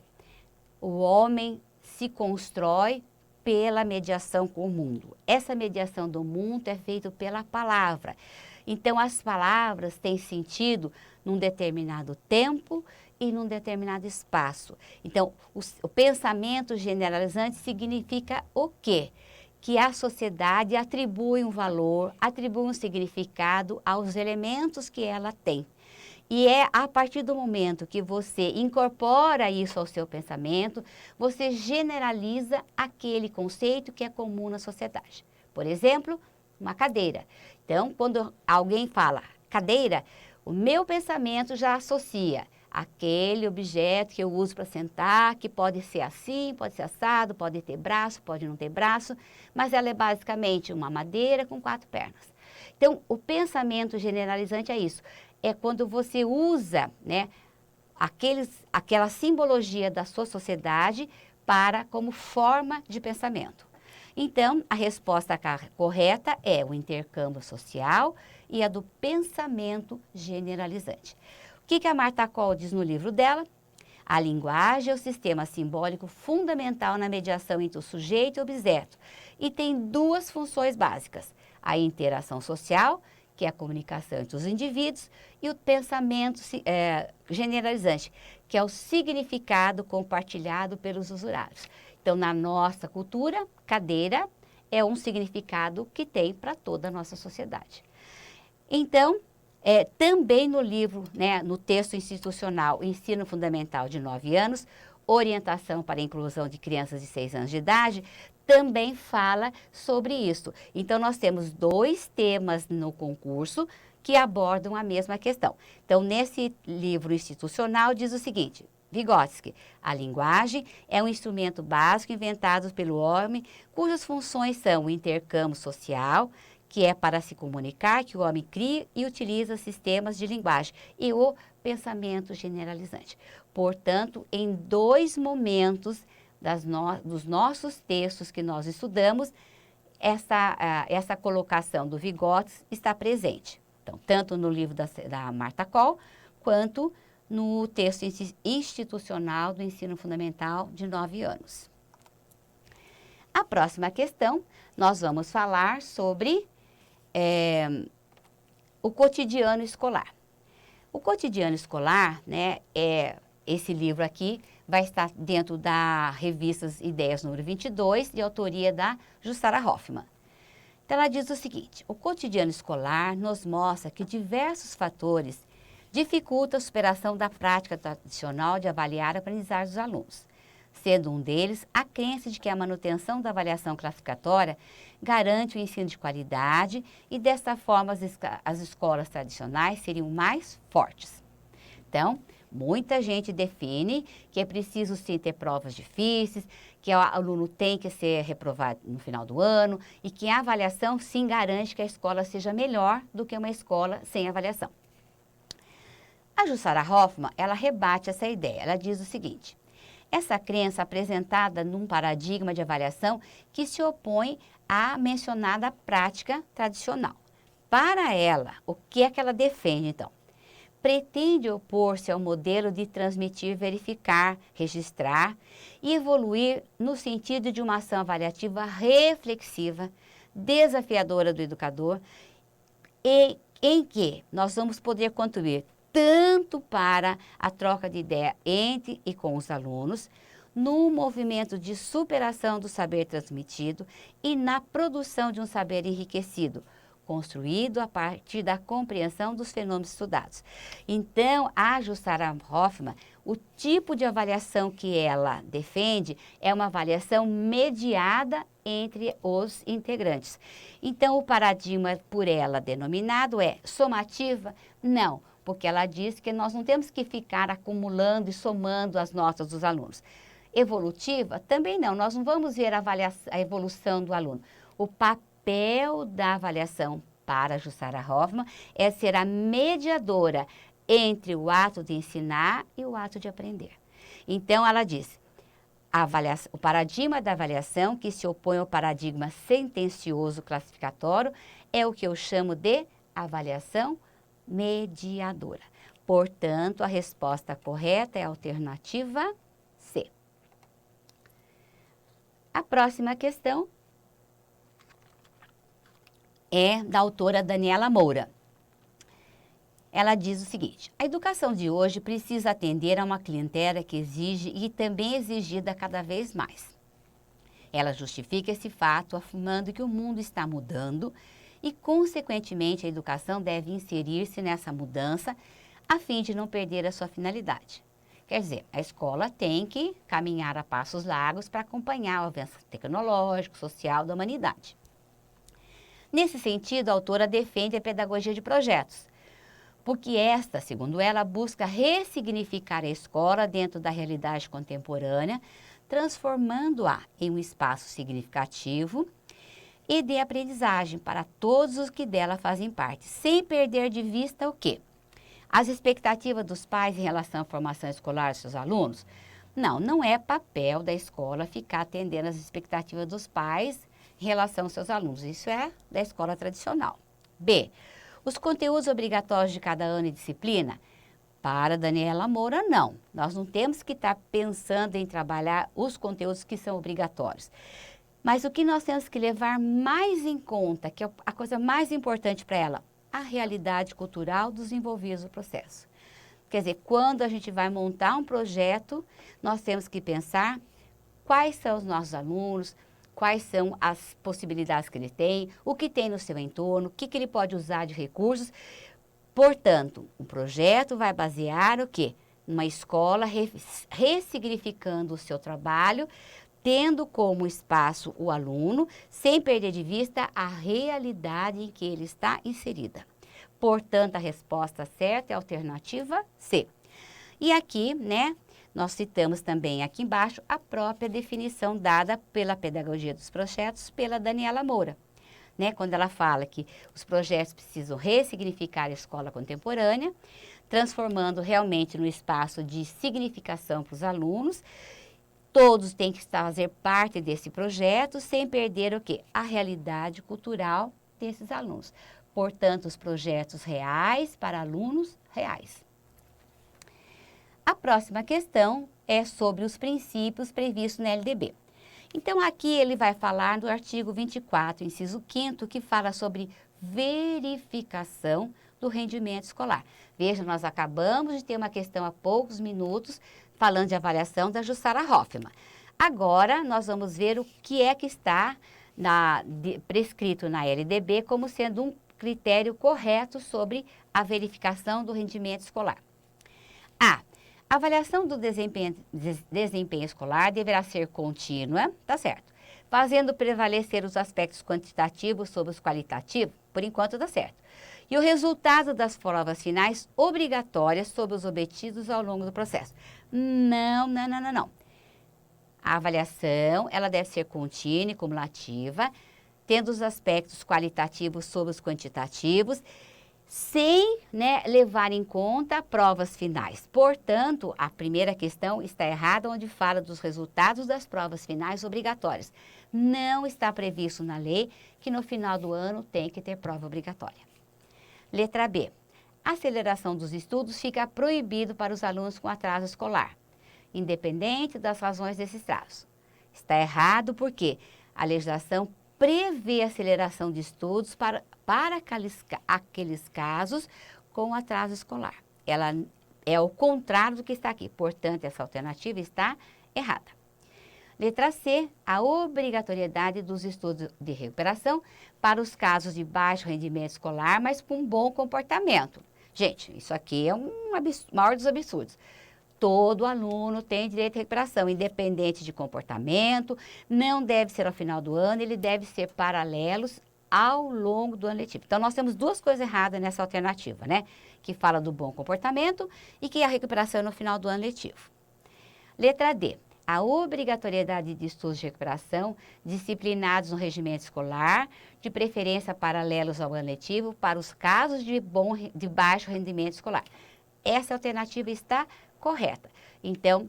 o homem se constrói pela mediação com o mundo. Essa mediação do mundo é feita pela palavra. Então, as palavras têm sentido num determinado tempo e num determinado espaço. Então, o pensamento generalizante significa o quê? Que a sociedade atribui um valor, atribui um significado aos elementos que ela tem. E é a partir do momento que você incorpora isso ao seu pensamento, você generaliza aquele conceito que é comum na sociedade. Por exemplo, uma cadeira. Então, quando alguém fala cadeira, o meu pensamento já associa aquele objeto que eu uso para sentar, que pode ser assim, pode ser assado, pode ter braço, pode não ter braço, mas ela é basicamente uma madeira com 4 pernas. Então, o pensamento generalizante é isso. É quando você usa, né, aquela simbologia da sua sociedade como forma de pensamento. Então, a resposta correta é o intercâmbio social e a do pensamento generalizante. O que a Marta Coll diz no livro dela? A linguagem é o sistema simbólico fundamental na mediação entre o sujeito e o objeto e tem 2 funções básicas: a interação social, que é a comunicação entre os indivíduos, e o pensamento generalizante, que é o significado compartilhado pelos usuários. Então, na nossa cultura, cadeira é um significado que tem para toda a nossa sociedade. Então, também no livro, né, no texto institucional Ensino Fundamental de 9 anos, Orientação para a Inclusão de Crianças de 6 anos de idade, também fala sobre isso. Então, nós temos 2 temas no concurso que abordam a mesma questão. Então, nesse livro institucional diz o seguinte: Vygotsky, a linguagem é um instrumento básico inventado pelo homem, cujas funções são o intercâmbio social, que é para se comunicar, que o homem cria e utiliza sistemas de linguagem, e o pensamento generalizante. Portanto, em 2 momentos dos nossos textos que nós estudamos, essa colocação do Vygotsky está presente. Então, tanto no livro da Marta Coll, quanto no texto institucional do ensino fundamental de 9 anos. A próxima questão, nós vamos falar sobre o cotidiano escolar. O cotidiano escolar, né, esse livro aqui vai estar dentro da revista Ideias número 22, de autoria da Jussara Hoffmann. Então, ela diz o seguinte: o cotidiano escolar nos mostra que diversos fatores dificultam a superação da prática tradicional de avaliar a aprendizagem dos alunos, sendo um deles a crença de que a manutenção da avaliação classificatória garante o ensino de qualidade e, dessa forma, as escolas tradicionais seriam mais fortes. Então, muita gente define que é preciso sim ter provas difíceis, que o aluno tem que ser reprovado no final do ano e que a avaliação sim garante que a escola seja melhor do que uma escola sem avaliação. A Jussara Hoffmann, ela rebate essa ideia. Ela diz o seguinte: essa crença apresentada num paradigma de avaliação que se opõe à mencionada prática tradicional. Para ela, o que é que ela defende, então? Pretende opor-se ao modelo de transmitir, verificar, registrar e evoluir no sentido de uma ação avaliativa reflexiva, desafiadora do educador, e em que nós vamos poder contribuir tanto para a troca de ideia entre e com os alunos, no movimento de superação do saber transmitido e na produção de um saber enriquecido, construído a partir da compreensão dos fenômenos estudados. Então, a Jussara Hoffmann, o tipo de avaliação que ela defende é uma avaliação mediada entre os integrantes. Então, o paradigma por ela denominado é somativa? Não, porque ela diz que nós não temos que ficar acumulando e somando as notas dos alunos. Evolutiva? Também não, nós não vamos ver a evolução do aluno. O papel da avaliação para Jussara Hoffmann é ser a mediadora entre o ato de ensinar e o ato de aprender. Então, ela diz: o paradigma da avaliação que se opõe ao paradigma sentencioso classificatório é o que eu chamo de avaliação mediadora. Portanto, a resposta correta é a alternativa C. A próxima questão é da autora Daniela Moura. Ela diz o seguinte: a educação de hoje precisa atender a uma clientela que exige e também é exigida cada vez mais. Ela justifica esse fato afirmando que o mundo está mudando e, consequentemente, a educação deve inserir-se nessa mudança a fim de não perder a sua finalidade. Quer dizer, a escola tem que caminhar a passos largos para acompanhar o avanço tecnológico, social da humanidade. Nesse sentido, a autora defende a pedagogia de projetos, porque esta, segundo ela, busca ressignificar a escola dentro da realidade contemporânea, transformando-a em um espaço significativo e de aprendizagem para todos os que dela fazem parte, sem perder de vista o quê? As expectativas dos pais em relação à formação escolar dos seus alunos? Não é papel da escola ficar atendendo às expectativas dos pais em relação aos seus alunos. Isso é da escola tradicional. B. Os conteúdos obrigatórios de cada ano e disciplina? Para Daniela Moura, não. Nós não temos que estar pensando em trabalhar os conteúdos que são obrigatórios. Mas o que nós temos que levar mais em conta, que é a coisa mais importante para ela, a realidade cultural dos envolvidos no processo. Quer dizer, quando a gente vai montar um projeto, nós temos que pensar quais são os nossos alunos, quais são as possibilidades que ele tem, o que tem no seu entorno, o que ele pode usar de recursos. Portanto, o projeto vai basear o quê? Uma escola ressignificando o seu trabalho, tendo como espaço o aluno, sem perder de vista a realidade em que ele está inserida. Portanto, a resposta certa é a alternativa C. E aqui, né, nós citamos também aqui embaixo a própria definição dada pela pedagogia dos projetos pela Daniela Moura. Né, quando ela fala que os projetos precisam ressignificar a escola contemporânea, transformando realmente no espaço de significação para os alunos. Todos têm que fazer parte desse projeto, sem perder o quê? A realidade cultural desses alunos. Portanto, os projetos reais para alunos reais. A próxima questão é sobre os princípios previstos na LDB. Então, aqui ele vai falar do artigo 24, inciso 5º, que fala sobre verificação do rendimento escolar. Veja, nós acabamos de ter uma questão há poucos minutos falando de avaliação da Jussara Hoffmann. Agora, nós vamos ver o que é que está prescrito na LDB como sendo um critério correto sobre a verificação do rendimento escolar. A avaliação do desempenho escolar deverá ser contínua, tá certo? Fazendo prevalecer os aspectos quantitativos sobre os qualitativos, por enquanto dá certo. E o resultado das provas finais obrigatórias sobre os obtidos ao longo do processo. Não. A avaliação, ela deve ser contínua e cumulativa, tendo os aspectos qualitativos sobre os quantitativos, sem, né, levar em conta provas finais. Portanto, a primeira questão está errada, onde fala dos resultados das provas finais obrigatórias. Não está previsto na lei que no final do ano tem que ter prova obrigatória. Letra B. A aceleração dos estudos fica proibido para os alunos com atraso escolar, independente das razões desses atrasos. Está errado porque a legislação prevê aceleração de estudos para aqueles casos com atraso escolar. Ela é o contrário do que está aqui, portanto, essa alternativa está errada. Letra C, a obrigatoriedade dos estudos de recuperação para os casos de baixo rendimento escolar, mas com bom comportamento. Gente, isso aqui é um maior dos absurdos. Todo aluno tem direito à recuperação, independente de comportamento, não deve ser ao final do ano, ele deve ser paralelos ao longo do ano letivo. Então, nós temos duas coisas erradas nessa alternativa, né? Que fala do bom comportamento e que a recuperação é no final do ano letivo. Letra D. A obrigatoriedade de estudos de recuperação disciplinados no regimento escolar, de preferência paralelos ao ano letivo, para os casos de baixo rendimento escolar. Essa alternativa está correta. Então,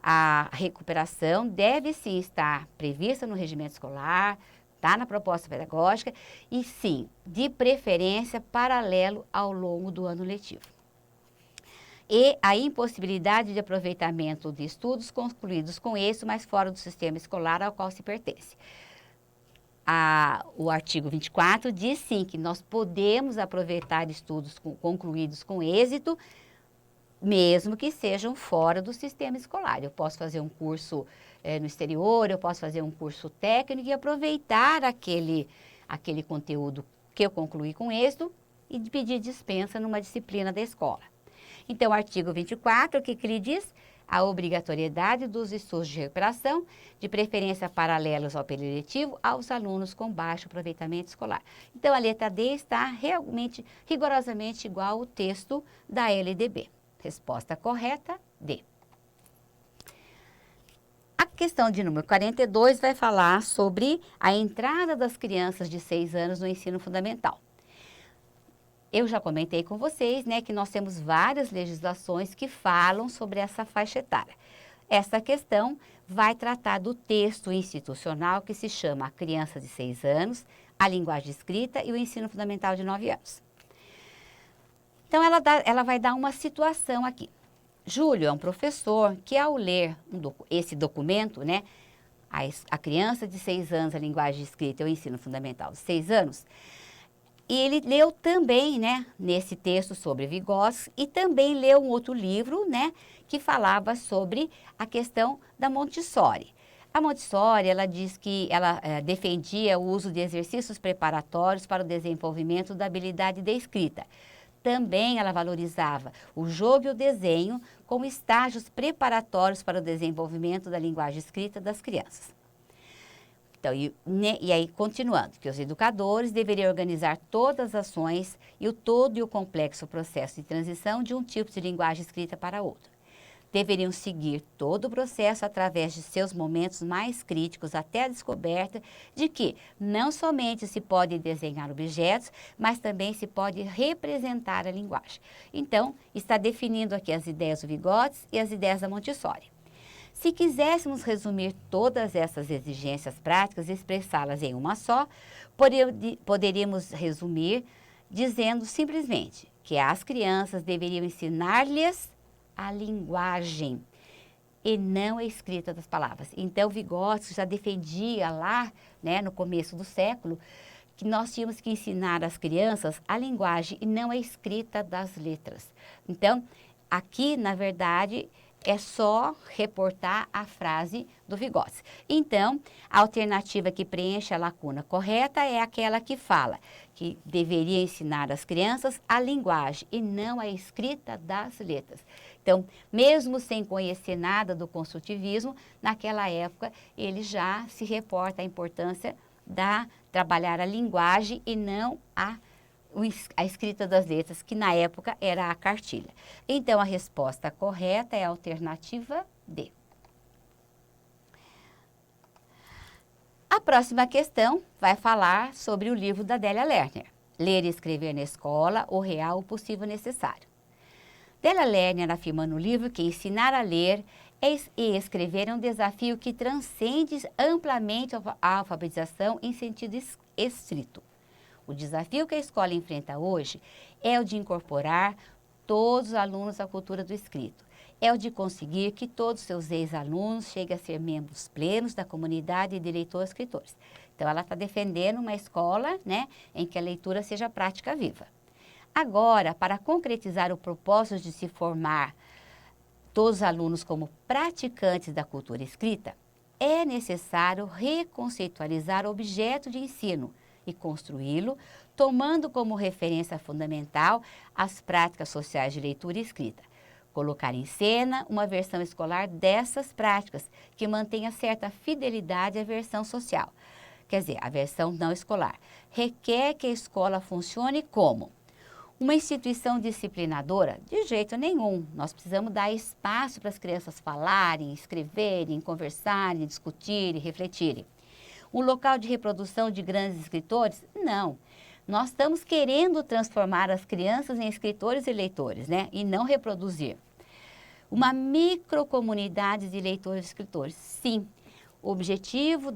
a recuperação deve sim estar prevista no regimento escolar, está na proposta pedagógica e sim, de preferência, paralelo ao longo do ano letivo. E a impossibilidade de aproveitamento de estudos concluídos com êxito, mas fora do sistema escolar ao qual se pertence. O artigo 24 diz sim que nós podemos aproveitar estudos concluídos com êxito, mesmo que sejam fora do sistema escolar. Eu posso fazer um curso no exterior, eu posso fazer um curso técnico e aproveitar aquele conteúdo que eu concluí com êxito e pedir dispensa numa disciplina da escola. Então, o artigo 24, o que lhe diz? A obrigatoriedade dos estudos de recuperação, de preferência paralelos ao período letivo, aos alunos com baixo aproveitamento escolar. Então, a letra D está realmente, rigorosamente igual ao texto da LDB. Resposta correta, D. A questão de número 42 vai falar sobre a entrada das crianças de 6 anos no ensino fundamental. Eu já comentei com vocês, né, que nós temos várias legislações que falam sobre essa faixa etária. Essa questão vai tratar do texto institucional que se chama a criança de 6 anos, a linguagem escrita e o ensino fundamental de 9 anos. Então, ela vai dar uma situação aqui. Júlio é um professor que, ao ler esse documento, né, a criança de 6 anos, a linguagem escrita e o ensino fundamental de 6 anos, e ele leu também, né, nesse texto sobre Vygotsky, e também leu um outro livro, né, que falava sobre a questão da Montessori. A Montessori, ela diz que ela defendia o uso de exercícios preparatórios para o desenvolvimento da habilidade de escrita. Também ela valorizava o jogo e o desenho como estágios preparatórios para o desenvolvimento da linguagem escrita das crianças. Então, e aí, continuando, que os educadores deveriam organizar todas as ações e o todo e o complexo processo de transição de um tipo de linguagem escrita para outro. Deveriam seguir todo o processo através de seus momentos mais críticos até a descoberta de que não somente se pode desenhar objetos, mas também se pode representar a linguagem. Então, está definindo aqui as ideias do Vygotsky e as ideias da Montessori. Se quiséssemos resumir todas essas exigências práticas e expressá-las em uma só, poderíamos resumir dizendo simplesmente que as crianças deveriam ensinar-lhes a linguagem e não a escrita das palavras. Então, Vygotsky já defendia lá, né, no começo do século, que nós tínhamos que ensinar às crianças a linguagem e não a escrita das letras. Então, aqui, na verdade, é só reportar a frase do Vygotsky. Então, a alternativa que preenche a lacuna correta é aquela que fala que deveria ensinar às crianças a linguagem e não a escrita das letras. Então, mesmo sem conhecer nada do construtivismo, naquela época ele já se reporta a importância da trabalhar a linguagem e não a escrita das letras, que na época era a cartilha. Então, a resposta correta é a alternativa D. A próxima questão vai falar sobre o livro da Délia Lerner, Ler e Escrever na Escola, o Real, o Possível Necessário. Délia Lerner afirma no livro que ensinar a ler e escrever é um desafio que transcende amplamente a alfabetização em sentido estrito. O desafio que a escola enfrenta hoje é o de incorporar todos os alunos à cultura do escrito. É o de conseguir que todos os seus ex-alunos cheguem a ser membros plenos da comunidade de leitores-escritores. Então, ela está defendendo uma escola, né, em que a leitura seja prática viva. Agora, para concretizar o propósito de se formar todos os alunos como praticantes da cultura escrita, é necessário reconceitualizar o objeto de ensino e construí-lo, tomando como referência fundamental as práticas sociais de leitura e escrita. Colocar em cena uma versão escolar dessas práticas, que mantenha certa fidelidade à versão social, quer dizer, a versão não escolar. Requer que a escola funcione como uma instituição disciplinadora? De jeito nenhum. Nós precisamos dar espaço para as crianças falarem, escreverem, conversarem, discutirem, refletirem. Um local de reprodução de grandes escritores? Não. Nós estamos querendo transformar as crianças em escritores e leitores, né? E não reproduzir. Uma microcomunidade de leitores e escritores? Sim. O objetivo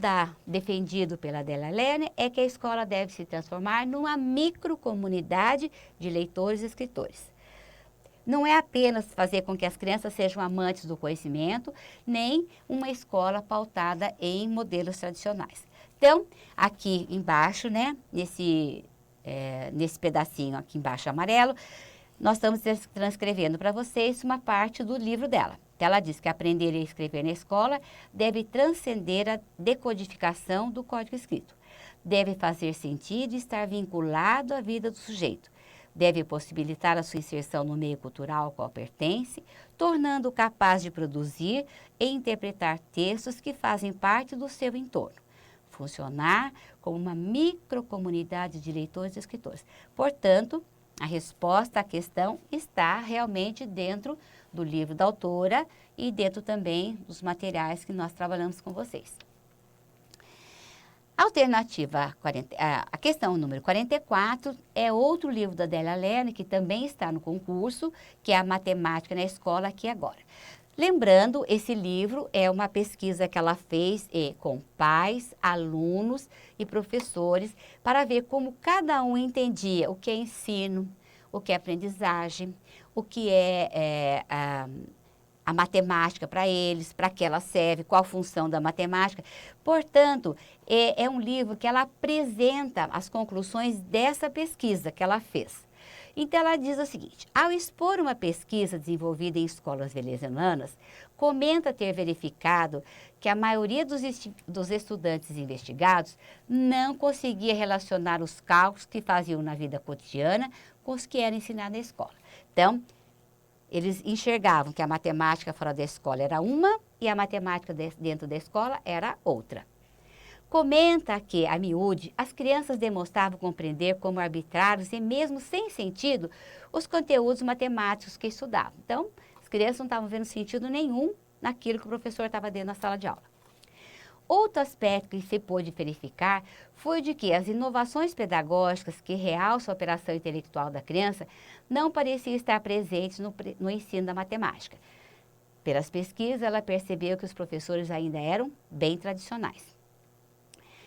defendido pela Adélia Lerner é que a escola deve se transformar numa microcomunidade de leitores e escritores. Não é apenas fazer com que as crianças sejam amantes do conhecimento, nem uma escola pautada em modelos tradicionais. Então, aqui embaixo, né, nesse pedacinho aqui embaixo amarelo, nós estamos transcrevendo para vocês uma parte do livro dela. Ela diz que aprender a escrever na escola deve transcender a decodificação do código escrito. Deve fazer sentido e estar vinculado à vida do sujeito. Deve possibilitar a sua inserção no meio cultural ao qual pertence, tornando-o capaz de produzir e interpretar textos que fazem parte do seu entorno. Funcionar como uma microcomunidade de leitores e escritores. Portanto, a resposta à questão está realmente dentro do livro da autora e dentro também dos materiais que nós trabalhamos com vocês. A questão número 44 é outro livro da Adélia Lerner, que também está no concurso, que é a Matemática na Escola Aqui e Agora. Lembrando, esse livro é uma pesquisa que ela fez com pais, alunos e professores para ver como cada um entendia o que é ensino, o que é aprendizagem, o que é a matemática para eles, para que ela serve, qual a função da matemática. Portanto, é um livro que ela apresenta as conclusões dessa pesquisa que ela fez. Então, ela diz o seguinte: ao expor uma pesquisa desenvolvida em escolas venezuelanas, comenta ter verificado que a maioria dos estudantes investigados não conseguia relacionar os cálculos que faziam na vida cotidiana com os que eram ensinados na escola. Então, eles enxergavam que a matemática fora da escola era uma e a matemática dentro da escola era outra. Comenta que, a miúde, as crianças demonstravam compreender como arbitrários e mesmo sem sentido os conteúdos matemáticos que estudavam. Então, as crianças não estavam vendo sentido nenhum naquilo que o professor estava dando na sala de aula. Outro aspecto que se pôde verificar foi de que as inovações pedagógicas que realçam a operação intelectual da criança não pareciam estar presentes no ensino da matemática. Pelas pesquisas, ela percebeu que os professores ainda eram bem tradicionais.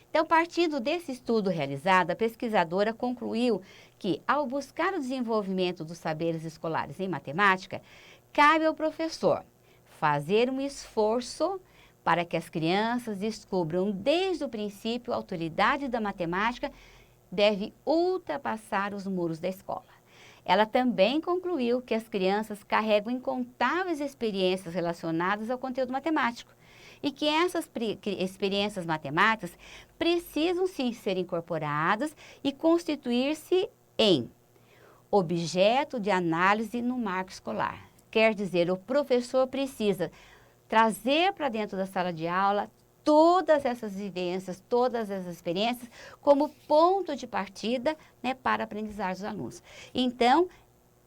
Então, partindo desse estudo realizado, a pesquisadora concluiu que, ao buscar o desenvolvimento dos saberes escolares em matemática, cabe ao professor fazer um esforço para que as crianças descubram desde o princípio a autoridade da matemática deve ultrapassar os muros da escola. Ela também concluiu que as crianças carregam incontáveis experiências relacionadas ao conteúdo matemático e que essas experiências matemáticas precisam sim ser incorporadas e constituir-se em objeto de análise no marco escolar. Quer dizer, o professor precisa trazer para dentro da sala de aula todas essas vivências, todas essas experiências como ponto de partida, né, para a aprendizagem dos alunos. Então,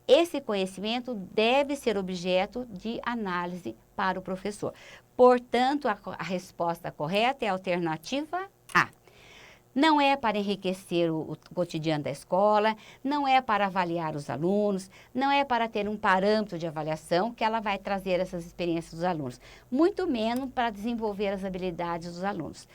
esse conhecimento deve ser objeto de análise para o professor. Portanto, a resposta correta é a alternativa A. Não é para enriquecer o cotidiano da escola, não é para avaliar os alunos, não é para ter um parâmetro de avaliação que ela vai trazer essas experiências dos alunos, muito menos para desenvolver as habilidades dos alunos.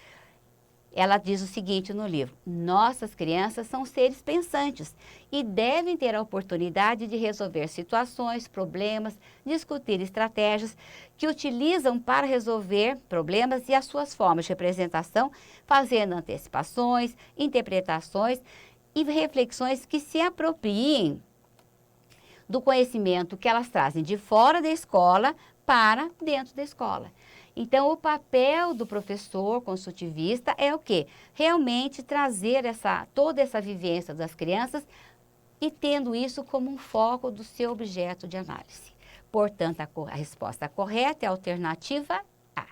Ela diz o seguinte no livro: nossas crianças são seres pensantes e devem ter a oportunidade de resolver situações, problemas, discutir estratégias que utilizam para resolver problemas e as suas formas de representação, fazendo antecipações, interpretações e reflexões que se apropriem do conhecimento que elas trazem de fora da escola para dentro da escola. Então, o papel do professor construtivista é o quê? Realmente trazer toda essa vivência das crianças e tendo isso como um foco do seu objeto de análise. Portanto, a resposta correta é a alternativa A.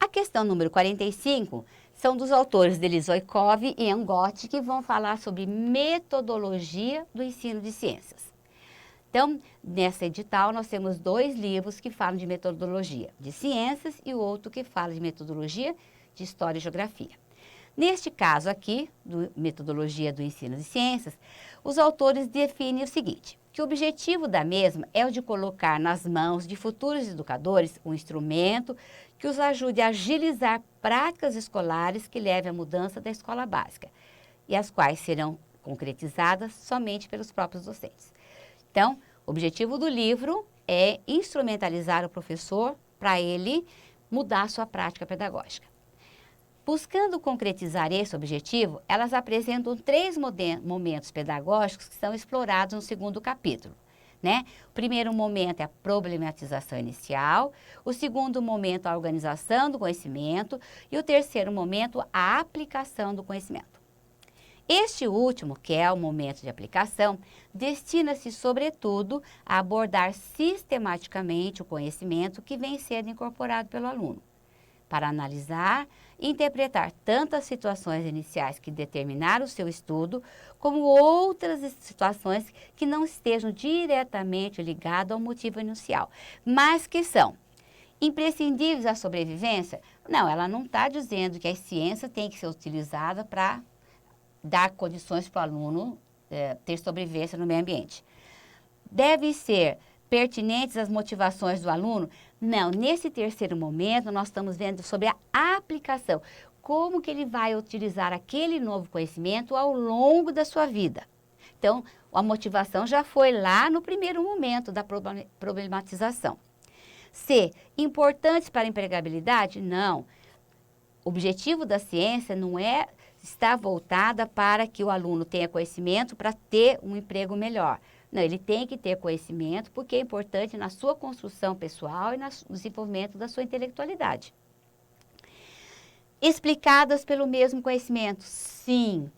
A questão número 45 são dos autores Delizoikov e Angotti, que vão falar sobre metodologia do ensino de ciências. Então, nessa edital, nós temos 2 livros que falam de metodologia de ciências e o outro que fala de metodologia de história e geografia. Neste caso aqui, metodologia do ensino de ciências, os autores definem o seguinte, que o objetivo da mesma é o de colocar nas mãos de futuros educadores um instrumento que os ajude a agilizar práticas escolares que levem à mudança da escola básica, e as quais serão concretizadas somente pelos próprios docentes. Então, o objetivo do livro é instrumentalizar o professor para ele mudar a sua prática pedagógica. Buscando concretizar esse objetivo, elas apresentam 3 momentos pedagógicos que são explorados no segundo capítulo, né? O primeiro momento é a problematização inicial, o segundo momento a organização do conhecimento e o terceiro momento a aplicação do conhecimento. Este último, que é o momento de aplicação, destina-se, sobretudo, a abordar sistematicamente o conhecimento que vem sendo incorporado pelo aluno, para analisar e interpretar tanto as situações iniciais que determinaram o seu estudo, como outras situações que não estejam diretamente ligadas ao motivo inicial, mas que são imprescindíveis à sobrevivência. Não, ela não está dizendo que a ciência tem que ser utilizada para dar condições para o aluno ter sobrevivência no meio ambiente. Deve ser pertinentes às motivações do aluno? Não, nesse terceiro momento nós estamos vendo sobre a aplicação, como que ele vai utilizar aquele novo conhecimento ao longo da sua vida. Então, a motivação já foi lá no primeiro momento da problematização. C, importantes para a empregabilidade? Não. O objetivo da ciência não é estar voltada para que o aluno tenha conhecimento para ter um emprego melhor. Não, ele tem que ter conhecimento porque é importante na sua construção pessoal e no desenvolvimento da sua intelectualidade. Explicadas pelo mesmo conhecimento, sim.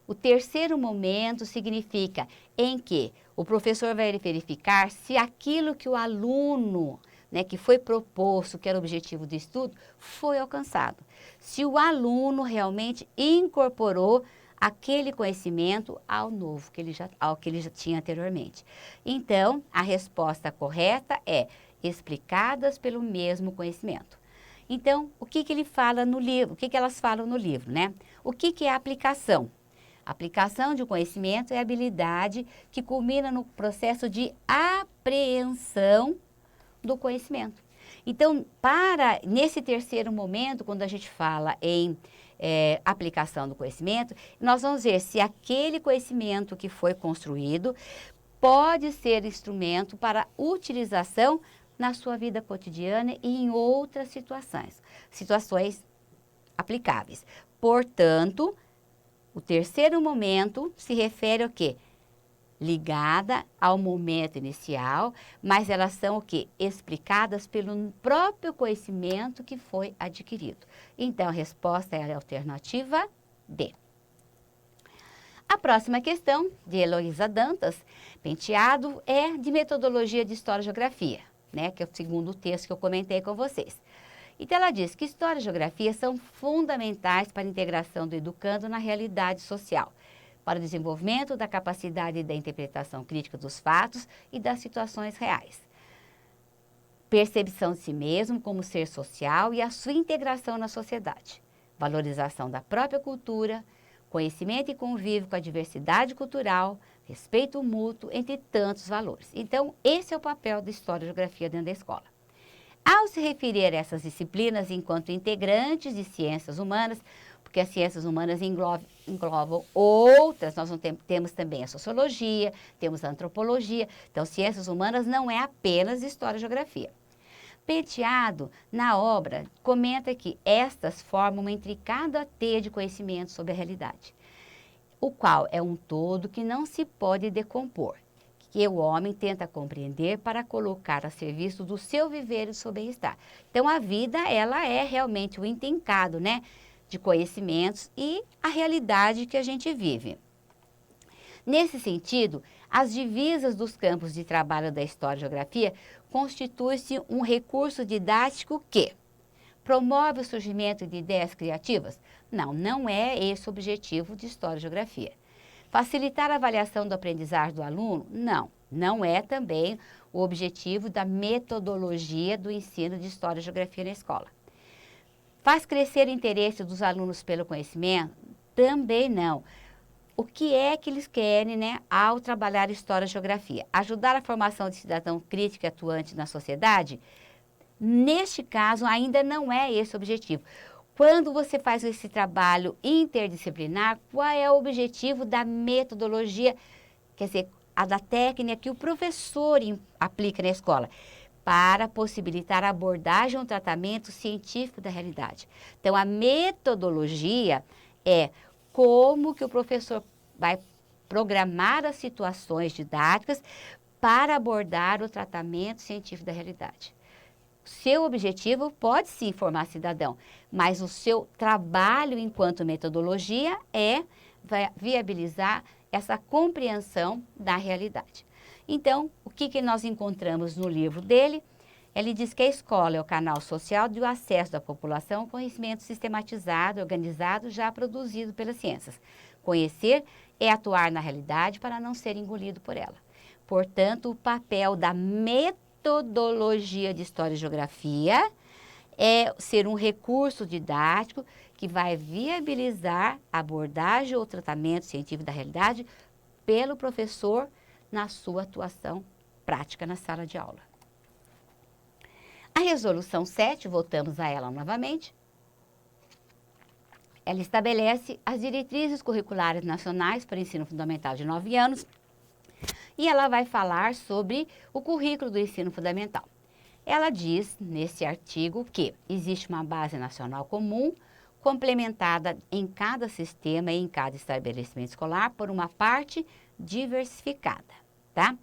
O terceiro momento significa em que o professor vai verificar se aquilo que o aluno, que foi proposto, que era o objetivo do estudo, foi alcançado. Se o aluno realmente incorporou aquele conhecimento ao novo, ao que ele já tinha anteriormente. Então, a resposta correta é explicadas pelo mesmo conhecimento. Então, o que ele fala no livro? O que elas falam no livro, né? O que é a aplicação? A aplicação de um conhecimento é a habilidade que culmina no processo de apreensão do conhecimento. Então, nesse terceiro momento, quando a gente fala em aplicação do conhecimento, nós vamos ver se aquele conhecimento que foi construído pode ser instrumento para utilização na sua vida cotidiana e em outras situações aplicáveis. Portanto, o terceiro momento se refere ao quê? Ligada ao momento inicial, mas elas são o quê? Explicadas pelo próprio conhecimento que foi adquirido. Então, a resposta é a alternativa D. A próxima questão, de Heloísa Dantas Penteado, é de metodologia de História e Geografia, que é o segundo texto que eu comentei com vocês. Então, ela diz que História e Geografia são fundamentais para a integração do educando na realidade social, para o desenvolvimento da capacidade da interpretação crítica dos fatos e das situações reais. Percepção de si mesmo como ser social e a sua integração na sociedade. Valorização da própria cultura, conhecimento e convívio com a diversidade cultural, respeito mútuo, entre tantos valores. Então, esse é o papel da História e Geografia dentro da escola. Ao se referir a essas disciplinas enquanto integrantes de ciências humanas, porque as ciências humanas englobam outras, nós temos também a sociologia, temos a antropologia, então ciências humanas não é apenas História e Geografia. Penteado, na obra, comenta que estas formam uma intricada teia de conhecimento sobre a realidade, o qual é um todo que não se pode decompor, que o homem tenta compreender para colocar a serviço do seu viver e do seu bem-estar. Então, a vida, ela é realmente o intrincado, de conhecimentos e a realidade que a gente vive. Nesse sentido, as divisas dos campos de trabalho da História e Geografia constituem-se um recurso didático que promove o surgimento de ideias criativas? Não, não é esse o objetivo de História e Geografia. Facilitar a avaliação do aprendizagem do aluno? Não, não é também o objetivo da metodologia do ensino de História e Geografia na escola. Faz crescer o interesse dos alunos pelo conhecimento? Também não. O que é que eles querem, né, ao trabalhar História e Geografia? Ajudar a formação de cidadão crítico e atuante na sociedade? Neste caso, ainda não é esse o objetivo. Quando você faz esse trabalho interdisciplinar, qual é o objetivo da metodologia, quer dizer, a da técnica que o professor aplica na escola? Para possibilitar a abordagem ou tratamento científico da realidade. Então, a metodologia é como que o professor vai programar as situações didáticas para abordar o tratamento científico da realidade. Seu objetivo pode sim formar cidadão, mas o seu trabalho enquanto metodologia é viabilizar essa compreensão da realidade. Então, o que nós encontramos no livro dele? Ele diz que a escola é o canal social de acesso da população ao conhecimento sistematizado, organizado, já produzido pelas ciências. Conhecer é atuar na realidade para não ser engolido por ela. Portanto, o papel da metodologia de História e Geografia é ser um recurso didático que vai viabilizar a abordagem ou tratamento científico da realidade pelo professor na sua atuação prática na sala de aula. A resolução 7, voltamos a ela novamente, ela estabelece as diretrizes curriculares nacionais para o ensino fundamental de 9 anos e ela vai falar sobre o currículo do ensino fundamental. Ela diz, nesse artigo, que existe uma base nacional comum, complementada em cada sistema e em cada estabelecimento escolar por uma parte diversificada, tá?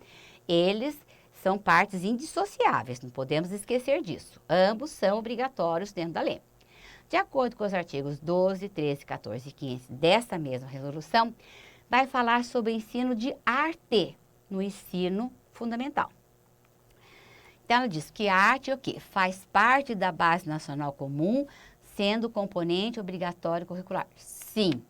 Eles são partes indissociáveis, não podemos esquecer disso. Ambos são obrigatórios dentro da lei. De acordo com os artigos 12, 13, 14 e 15 dessa mesma resolução, vai falar sobre o ensino de arte no ensino fundamental. Então, ela diz que a arte é o quê? Faz parte da base nacional comum, sendo componente obrigatório curricular. Sim,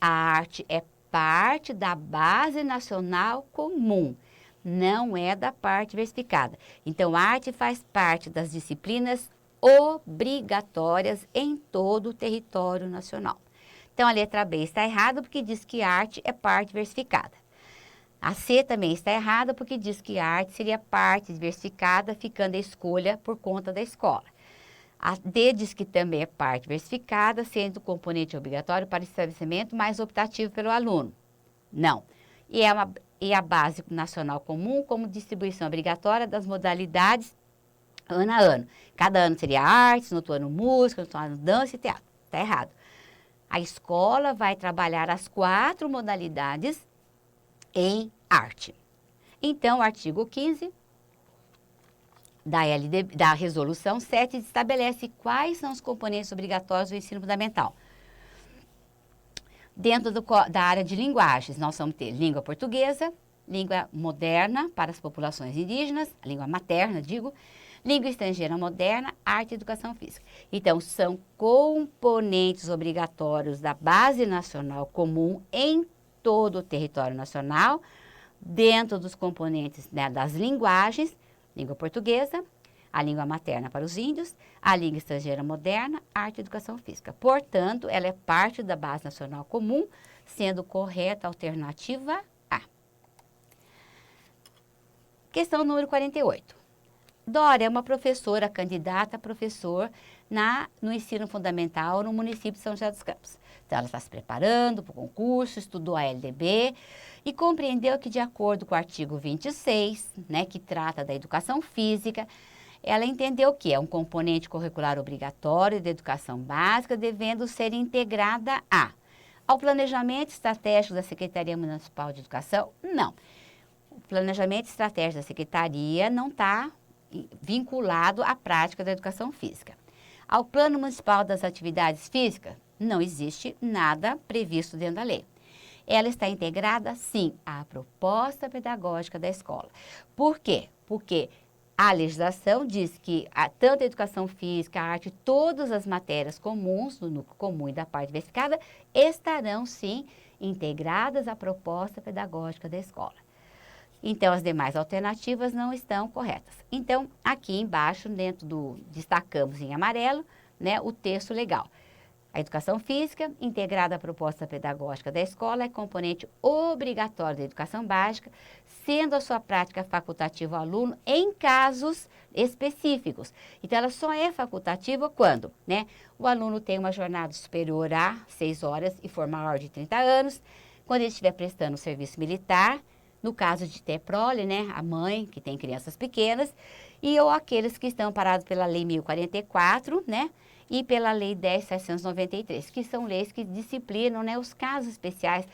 a arte é parte da base nacional comum, não é da parte diversificada. Então, a arte faz parte das disciplinas obrigatórias em todo o território nacional. Então, a letra B está errada porque diz que a arte é parte diversificada. A C também está errada porque diz que a arte seria parte diversificada, ficando a escolha por conta da escola. A D diz que também é parte diversificada, sendo componente obrigatório para estabelecimento, mais optativo pelo aluno. Não. E a base nacional comum como distribuição obrigatória das modalidades ano a ano. Cada ano seria artes, no outro ano música, no outro ano dança e teatro. Está errado. A escola vai trabalhar as 4 modalidades em arte. Então, o artigo 15 da resolução 7 estabelece quais são os componentes obrigatórios do ensino fundamental. Dentro da área de linguagens, nós vamos ter língua portuguesa, língua moderna para as populações indígenas, a língua materna, digo, língua estrangeira moderna, arte e educação física. Então, são componentes obrigatórios da base nacional comum em todo o território nacional, dentro dos componentes, né, das linguagens, língua portuguesa, a língua materna para os índios, a língua estrangeira moderna, arte e educação física. Portanto, ela é parte da base nacional comum, sendo correta a alternativa A. Questão número 48. Dora é uma professora candidata a professor no ensino fundamental no município de São José dos Campos. Então, ela está se preparando para o concurso, estudou a LDB e compreendeu que, de acordo com o artigo 26, né, que trata da educação física, ela entendeu que é um componente curricular obrigatório da educação básica, devendo ser integrada ao planejamento estratégico da Secretaria Municipal de Educação. Não. O planejamento estratégico da Secretaria não está vinculado à prática da educação física. Ao Plano Municipal das Atividades Físicas, não existe nada previsto dentro da lei. Ela está integrada, sim, à proposta pedagógica da escola. Por quê? Porque a legislação diz que tanto a educação física, a arte, todas as matérias comuns, do núcleo comum e da parte diversificada, estarão, sim, integradas à proposta pedagógica da escola. Então, as demais alternativas não estão corretas. Então, aqui embaixo, dentro destacamos em amarelo, né, o texto legal. A educação física, integrada à proposta pedagógica da escola, é componente obrigatório da educação básica, sendo a sua prática facultativa ao aluno em casos específicos. Então, ela só é facultativa quando, né, o aluno tem uma jornada superior a 6 horas e for maior de 30 anos, quando ele estiver prestando serviço militar, no caso de ter prole, né, a mãe que tem crianças pequenas, e ou aqueles que estão parados pela Lei 1044, né, e pela Lei 10.793, que são leis que disciplinam, né, os casos especiais,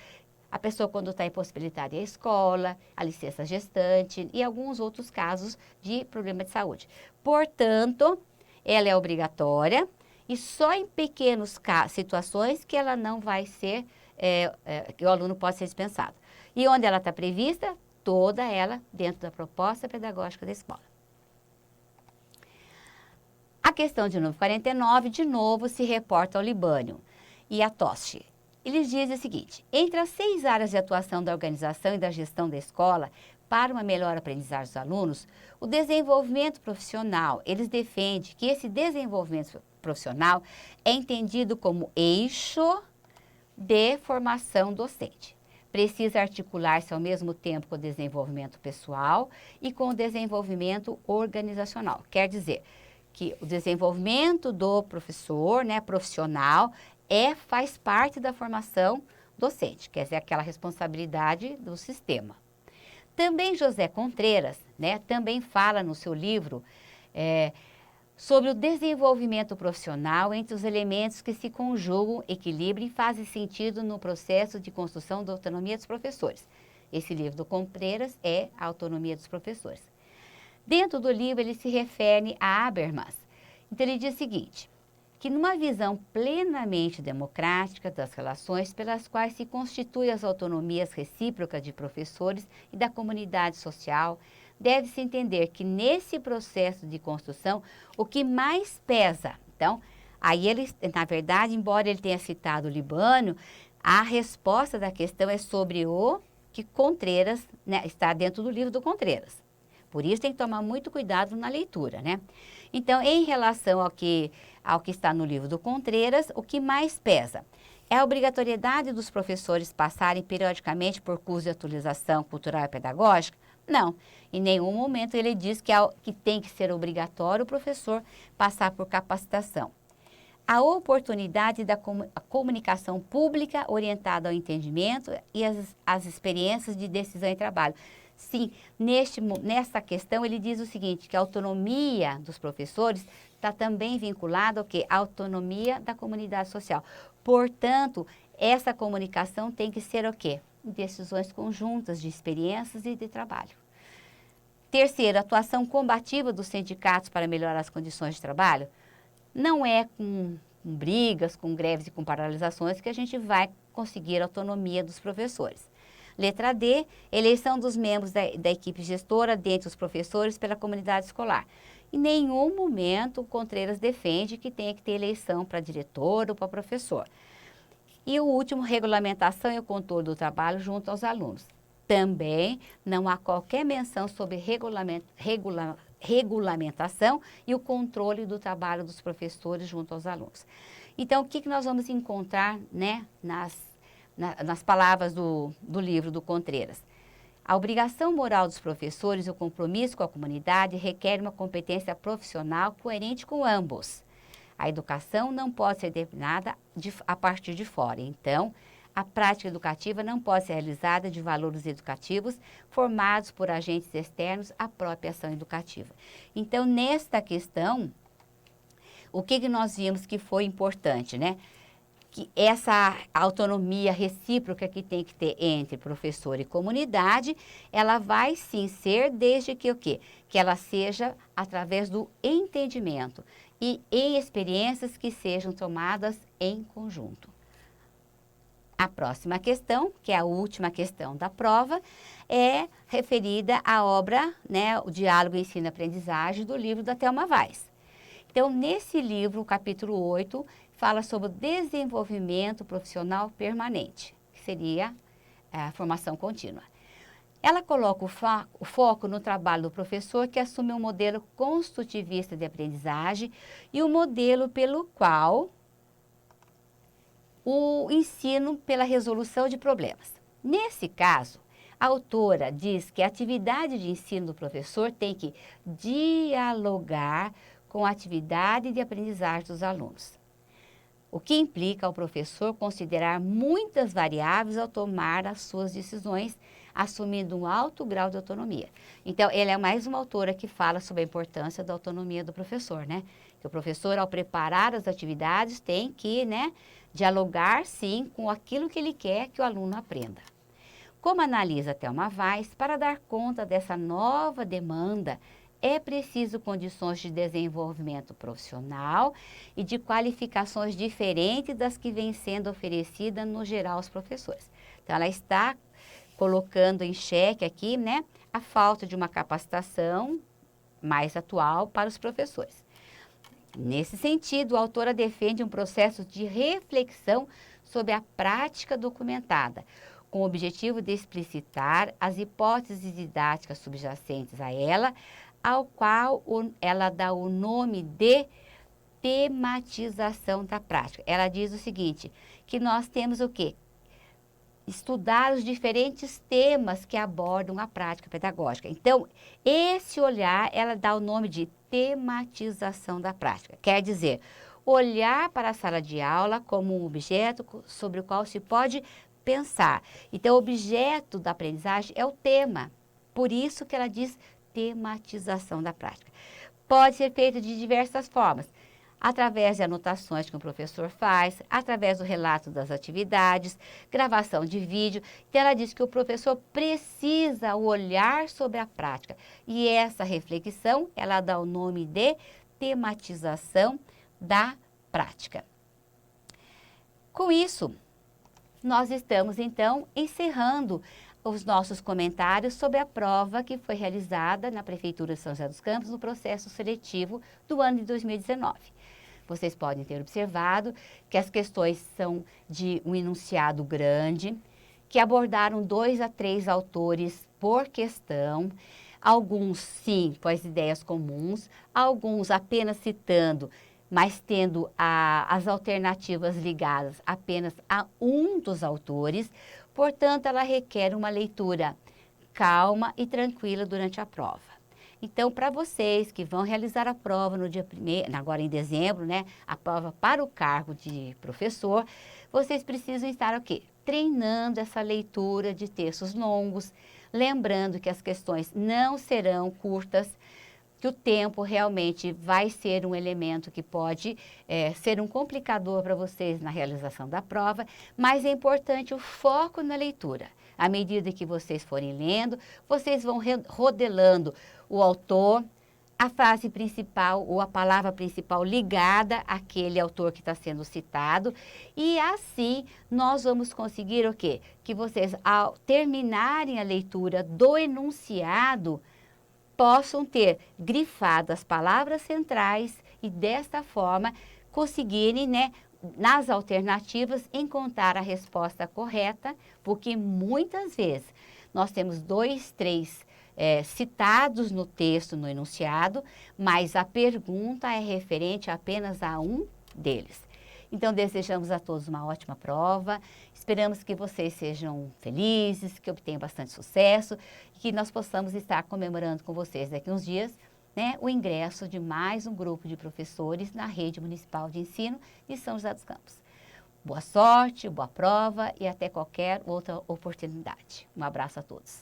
a pessoa quando está impossibilitada à escola, a licença gestante e alguns outros casos de problema de saúde. Portanto, ela é obrigatória e só em pequenas situações que ela não vai ser, que o aluno pode ser dispensado. E onde ela está prevista? Toda ela dentro da proposta pedagógica da escola. A questão de número 49, de novo, se reporta ao Libânio e a Toste. Eles dizem o seguinte: entre as 6 áreas de atuação da organização e da gestão da escola, para uma melhor aprendizagem dos alunos, o desenvolvimento profissional, eles defendem que esse desenvolvimento profissional é entendido como eixo de formação docente. Precisa articular-se ao mesmo tempo com o desenvolvimento pessoal e com o desenvolvimento organizacional. Quer dizer que o desenvolvimento do professor, né, profissional, faz parte da formação docente, quer dizer, aquela responsabilidade do sistema. Também José Contreras, né, também fala no seu livro sobre o desenvolvimento profissional entre os elementos que se conjugam, equilibram e fazem sentido no processo de construção da autonomia dos professores. Esse livro do Contreras é a Autonomia dos Professores. Dentro do livro, ele se refere a Habermas. Então, ele diz o seguinte, que numa visão plenamente democrática das relações pelas quais se constituem as autonomias recíprocas de professores e da comunidade social, deve-se entender que nesse processo de construção, o que mais pesa, então, aí ele, na verdade, embora ele tenha citado o Libânio, a resposta da questão é sobre o que Contreras, né, está dentro do livro do Contreras. Por isso tem que tomar muito cuidado na leitura, né? Então, em relação ao que está no livro do Contreras, o que mais pesa é a obrigatoriedade dos professores passarem periodicamente por curso de atualização cultural e pedagógica? Não, em nenhum momento ele diz que tem que ser obrigatório o professor passar por capacitação. A oportunidade da comunicação pública orientada ao entendimento e as experiências de decisão e trabalho. Sim, nessa questão ele diz o seguinte, que a autonomia dos professores está também vinculada ao quê? À autonomia da comunidade social. Portanto, essa comunicação tem que ser o quê? Decisões conjuntas de experiências e de trabalho. Terceiro, atuação combativa dos sindicatos para melhorar as condições de trabalho. Não é com brigas, com greves e com paralisações que a gente vai conseguir a autonomia dos professores. Letra D, eleição dos membros da equipe gestora dentre os professores pela comunidade escolar. Em nenhum momento o Contreras defende que tenha que ter eleição para diretor ou para professor. E o último, regulamentação e o controle do trabalho junto aos alunos. Também não há qualquer menção sobre regulamentação e o controle do trabalho dos professores junto aos alunos. Então, o que nós vamos encontrar, né, nas palavras do livro do Contreras? A obrigação moral dos professores e o compromisso com a comunidade requer uma competência profissional coerente com ambos. A educação não pode ser determinada a partir de fora. Então, a prática educativa não pode ser realizada de valores educativos formados por agentes externos à própria ação educativa. Então, nesta questão, o que nós vimos que foi importante, né? Que essa autonomia recíproca que tem que ter entre professor e comunidade, ela vai sim ser desde que o quê? Que ela seja através do entendimento e em experiências que sejam tomadas em conjunto. A próxima questão, que é a última questão da prova, é referida à obra, né, o Diálogo Ensino-Aprendizagem do livro da Thelma Weiss. Então, nesse livro, o capítulo 8, fala sobre o desenvolvimento profissional permanente, que seria a formação contínua. Ela coloca o foco no trabalho do professor, que assume um modelo construtivista de aprendizagem e o modelo pelo qual o ensino pela resolução de problemas. Nesse caso, a autora diz que a atividade de ensino do professor tem que dialogar com a atividade de aprendizagem dos alunos, o que implica ao professor considerar muitas variáveis ao tomar as suas decisões, assumindo um alto grau de autonomia. Então, ela é mais uma autora que fala sobre a importância da autonomia do professor, né? Que o professor, ao preparar as atividades, tem que, né, dialogar, sim, com aquilo que ele quer que o aluno aprenda. Como analisa Thelma Weiss, para dar conta dessa nova demanda, é preciso condições de desenvolvimento profissional e de qualificações diferentes das que vêm sendo oferecidas no geral aos professores. Então, ela está colocando em xeque aqui, né, a falta de uma capacitação mais atual para os professores. Nesse sentido, a autora defende um processo de reflexão sobre a prática documentada, com o objetivo de explicitar as hipóteses didáticas subjacentes a ela, ao qual ela dá o nome de tematização da prática. Ela diz o seguinte, que nós temos o quê? Estudar os diferentes temas que abordam a prática pedagógica. Então, esse olhar, ela dá o nome de tematização da prática. Quer dizer, olhar para a sala de aula como um objeto sobre o qual se pode pensar. Então, o objeto da aprendizagem é o tema. Por isso que ela diz tematização da prática. Pode ser feito de diversas formas. Através de anotações que o professor faz, através do relato das atividades, gravação de vídeo. Então, ela diz que o professor precisa olhar sobre a prática. E essa reflexão, ela dá o nome de tematização da prática. Com isso, nós estamos, então, encerrando os nossos comentários sobre a prova que foi realizada na Prefeitura de São José dos Campos no processo seletivo do ano de 2019. Vocês podem ter observado que as questões são de um enunciado grande, que abordaram 2 a 3 autores por questão, alguns sim com as ideias comuns, alguns apenas citando, mas tendo as alternativas ligadas apenas a um dos autores. Portanto, ela requer uma leitura calma e tranquila durante a prova. Então, para vocês que vão realizar a prova no dia 1º, agora em dezembro, né, a prova para o cargo de professor, vocês precisam estar o quê? Treinando essa leitura de textos longos, lembrando que as questões não serão curtas, que o tempo realmente vai ser um elemento que pode ser um complicador para vocês na realização da prova, mas é importante o foco na leitura. À medida que vocês forem lendo, vocês vão rodelando o autor, a frase principal ou a palavra principal ligada àquele autor que está sendo citado, e assim nós vamos conseguir o quê? Que vocês, ao terminarem a leitura do enunciado, possam ter grifado as palavras centrais e desta forma conseguirem, né, nas alternativas encontrar a resposta correta, porque muitas vezes nós temos 2, 3 citados no texto, no enunciado, mas a pergunta é referente apenas a um deles. Então, desejamos a todos uma ótima prova, esperamos que vocês sejam felizes, que obtenham bastante sucesso e que nós possamos estar comemorando com vocês daqui a uns dias, né, o ingresso de mais um grupo de professores na Rede Municipal de Ensino de São José dos Campos. Boa sorte, boa prova e até qualquer outra oportunidade. Um abraço a todos.